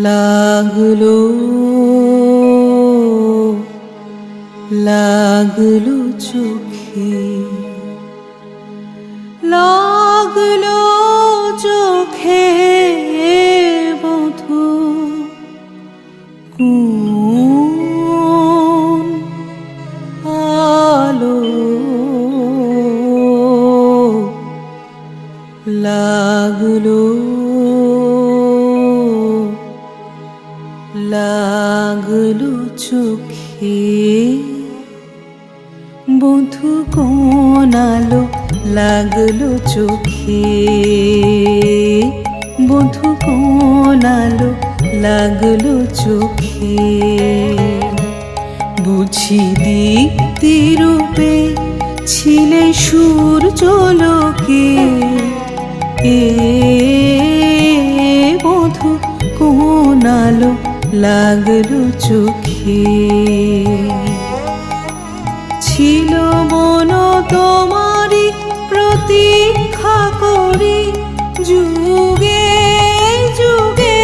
লাগলো লাগলো চোখে লাগলো চোখে বধূ কোন আলো লাগলো লাগলো চোখে বধূ কোন আলো লাগলো চোখে বধূ কোন আলো লাগলো চোখে বুঝি দীপ্তি রূপে ছিলে সূর্যলোকে এ বধূ কোন আলো লাগলো চোখে ছিল মন তোমারি প্রতীক্ষা করি যুগে যুগে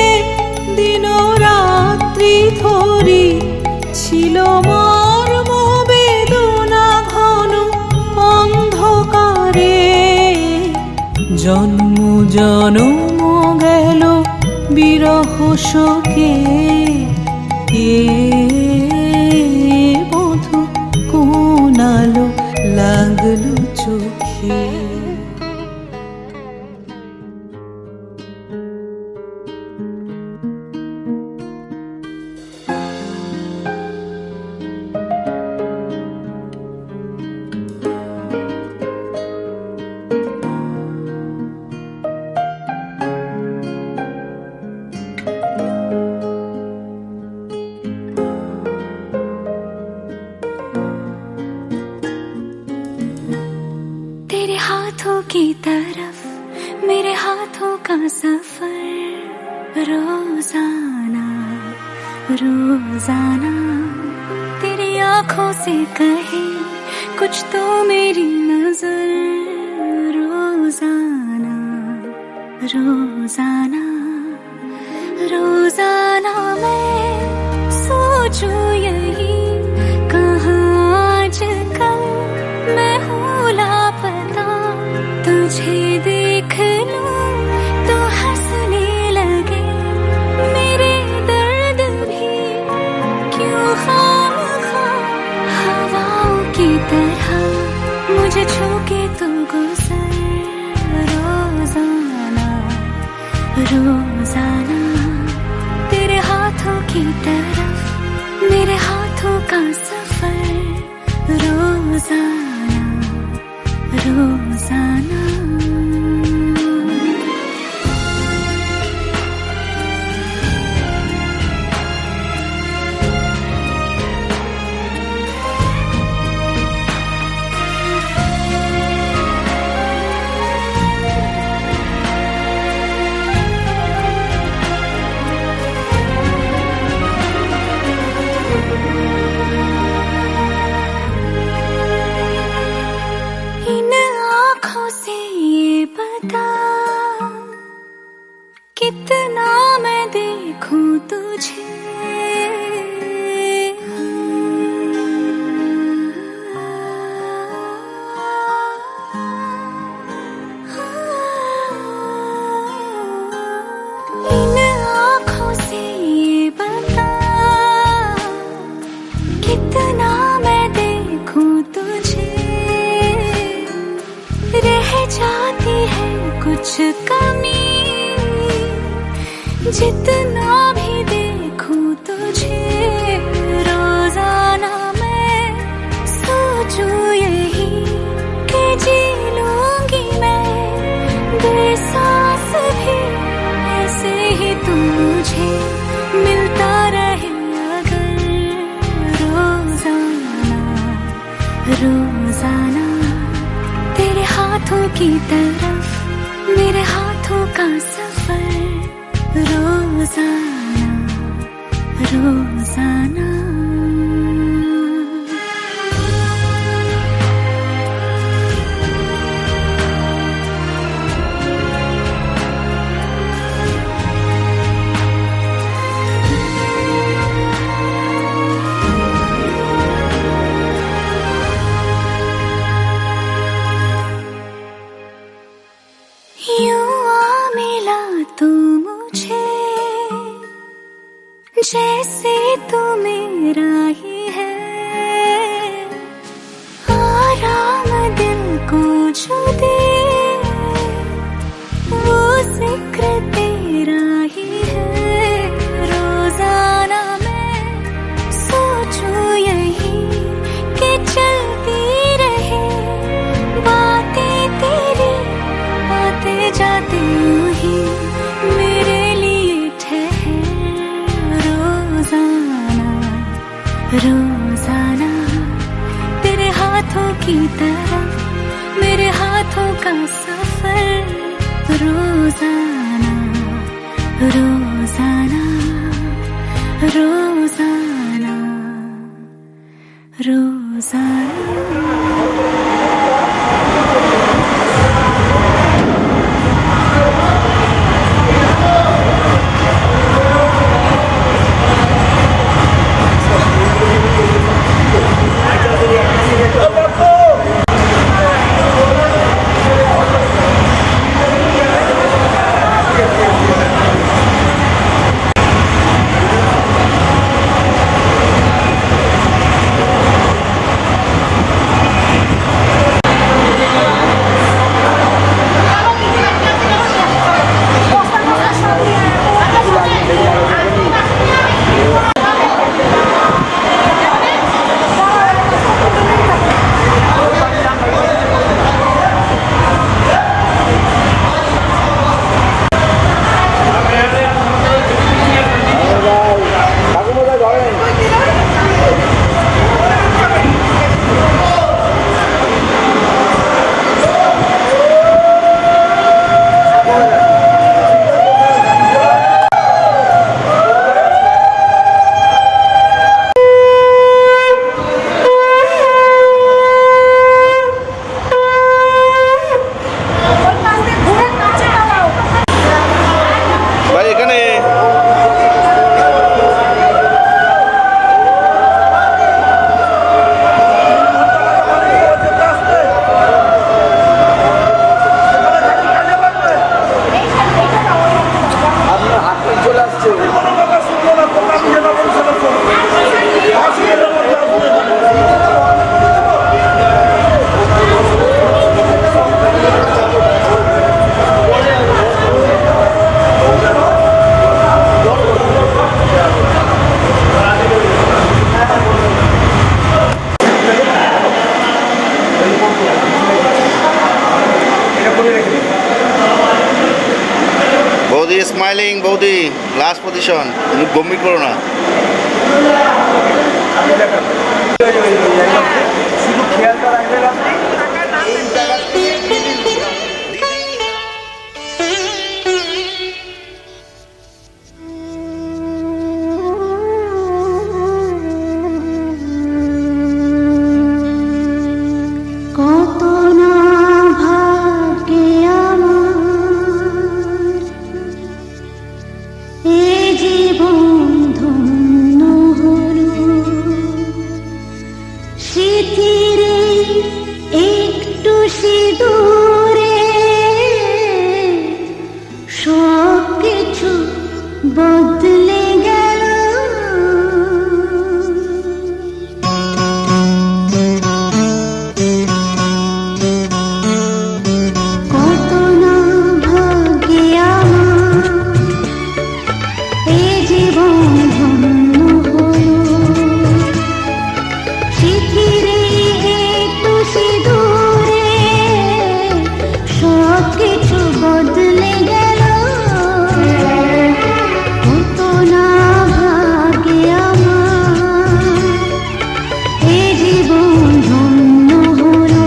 দিন রাত্রি ধরি ছিল মর্ম বেদনা ঘন অন্ধকারে জন্ম জনম গেল বিরহ শোকে এ বধূ কোন আলো লাগলো চোখে तेरे हाथों की तरफ मेरे हाथों का सफर रोजाना रोजाना तेरी आंखों से कहे कुछ तो मेरी नजर रोजाना रोजाना रोजाना मैं सोचूं यही कहाँ आजकल मैं हूँ लापता तुझे देख लूं तो हंसने लगे मेरे दर्द भी क्यों खामखा हवाओं की तरह मुझे छू के तू गुजर रोजाना रोजाना तेरे हाथों की तरफ मेरे हाथों का सफर रोजाना रोजाना इन आँखों से ये बता कितना मैं देखूं तुझे इन आँखों से ये बता कितना मैं देखूं तुझे रह जाती है कुछ कमी जितना भी देखूं तुझे रोजाना मैं सोचूं यही कि जी लूंगी मैं बेसास भी ऐसे ही तू मुझे मिलता रहे अगर रोजाना रोजाना तेरे हाथों की तरफ मेरे हाथों का सफर रोजाना रोजाना जैसे तू मेरा ही है, आराम दिल को जो दे वो जिक्र तेरा ही है। रोजाना मैं सोचूं यही कि चलती रहे बातें तेरी, आते जाते ही मेरे लिए ठहर। रोजाना रोजाना तेरे हाथों की तरह मेरे हाथों का सफर। रोजाना रोजाना रोजाना रोजाना। বৌদি স্মাইলিং, বৌদি লাস্ট পজিশন, তুমি বমি করো না। শুধু খেয়ালটা রাখবেন আপনি। কত না ভাগ্যে আমার এ জীবন ধন্য হলো। স্মৃতির একটু সিঁদুরে সব কিছু বদলে গেল। কত না ভাগ্যে আমার এ জীবন ধন্য হলো। স্মৃতির একটু সিঁদুরে সব কিছু বদলে গেল। কত না ভাগ্যে আমার এ জীবন ধন্য হলো।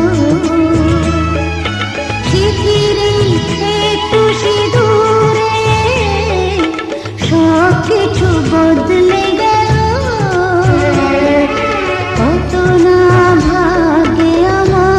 স্মৃতির একটু সিঁদুরে সব কিছু বদলে গেল। কত না ভাগ্যে আমার।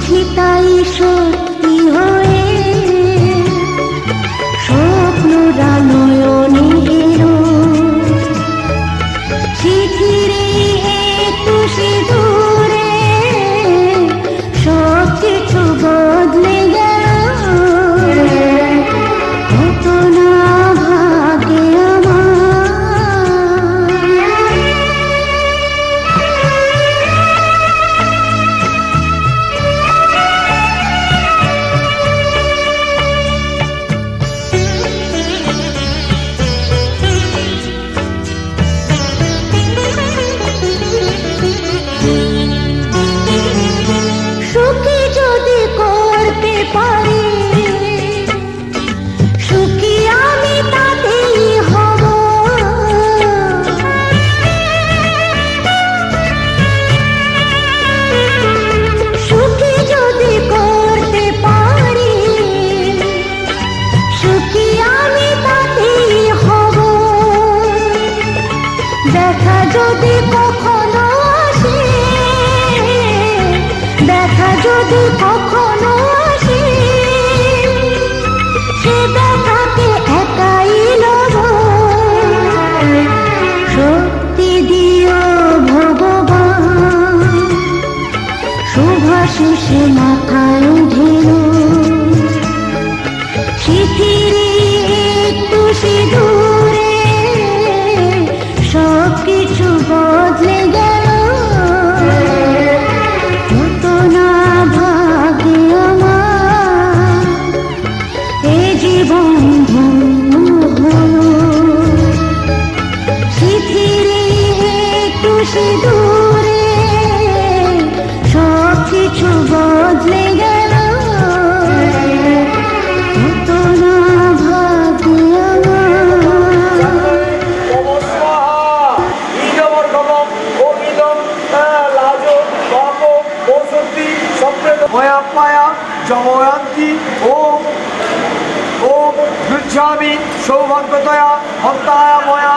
বুঝি তাই সত্যি হয়ে স্বপ্নরা নয়নে এলো চিঠিরে একটু সিঁদুরে সব কিছু বদলে গেল কত না ভাগ্যে আমার সুখী যদি করতে পারি সুখী আমি তাতেই হব সুখী যদি করতে পারি সুখী আমি তাতেই হব দেখা যদি কখনো আসে দেখা যদি কখনো আসে সে দেখাকে একাই লব শক্তি দিও ভগবান শুভাশিসে মাথায় ঢেলো চিঠিরে একটু সিঁদুরে সব কিছু বদলে গেল কত না ভাগ্যে আমার এ জীবন ধন্য হলো চিঠিরে একটু সিঁদুরে সব কিছু বদলে গেল কত না ভাগ্যে আমার মায়া জময়ন্তী ওম ওম গৃহ্যামি সৌভাগ্যতয়া হন্তায়া ময়া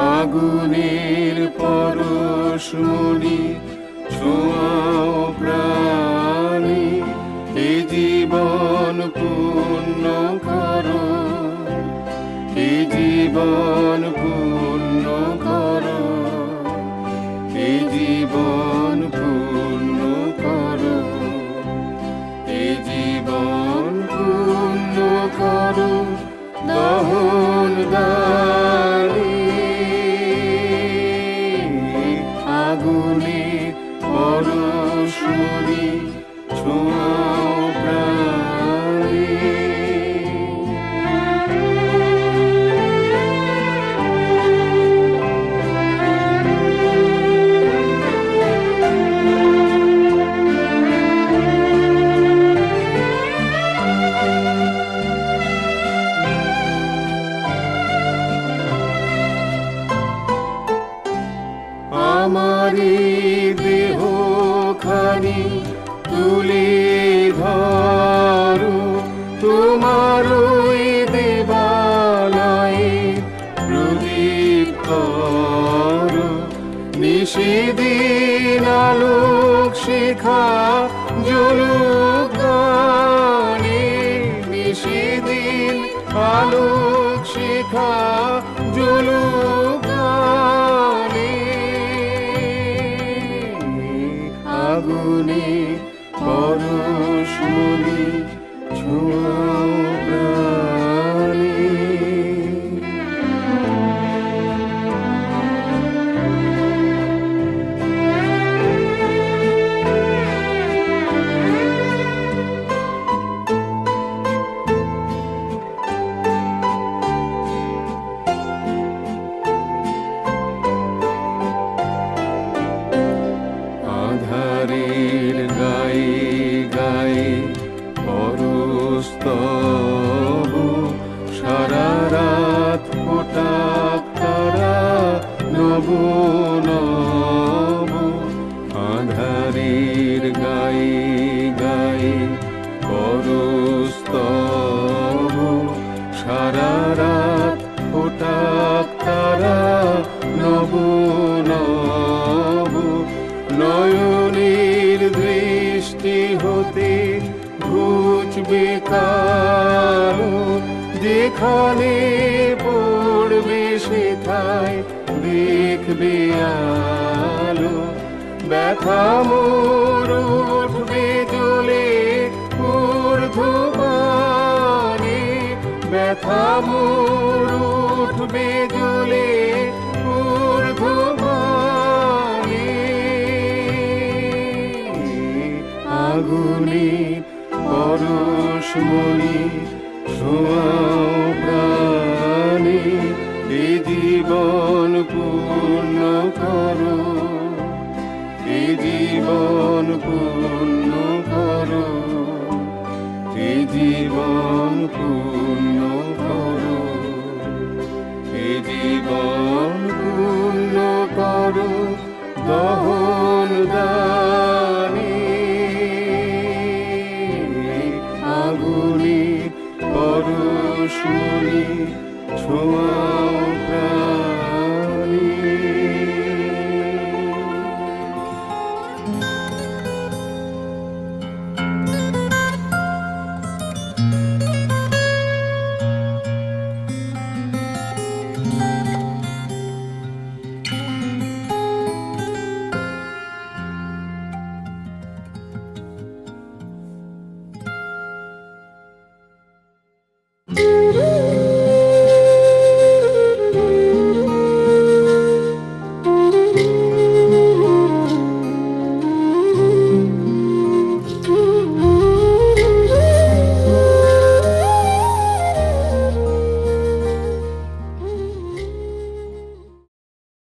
আগুনের পরশমণি ছোঁয়াও প্রাণী এ জীবন পূর্ণ করো এ জীবন পূর্ণ করো এ জীবন পূর্ণ করো এ জীবন পূর্ণ করো দহন দানি আগুনে পরশমণি ছোঁয়াও প্রাণী আমারি দেহ খানি তুলে ধরো তোমার দেবালয়ে প্রদীপ করো নিষেদিন আলোক শিখা জ্বলুক গানে নিষেদিন আলোক শিখা জ্বলুক গানে আগুনে পরশমণি ছোঁয়াও প্রাণী তবু সারা রাত ফোটাক তারা নবু নবু আধারের গায়ে গায়ে করস্তব সারা রাত ফোটাক তারা নবু নবু নয়নের দৃষ্টি হতে ঘুচবে কালো যেখানে পড়বে সেথায় দেখবে আলো ব্যথা মোর উঠবে জ্বলে ঊর্ধ্বপানে ব্যথা মোর উঠবে জ্বলে ঊর্ধ্বপানে আগুনে পরশমণি ছোঁয়াও প্রাণে এ জীবন পূর্ণ করো এ জীবন পূর্ণ করো এ জীবন পূর্ণ করো এ জীবন পূর্ণ করো দহন দানে আগুনে পরশমণি ছোঁয়া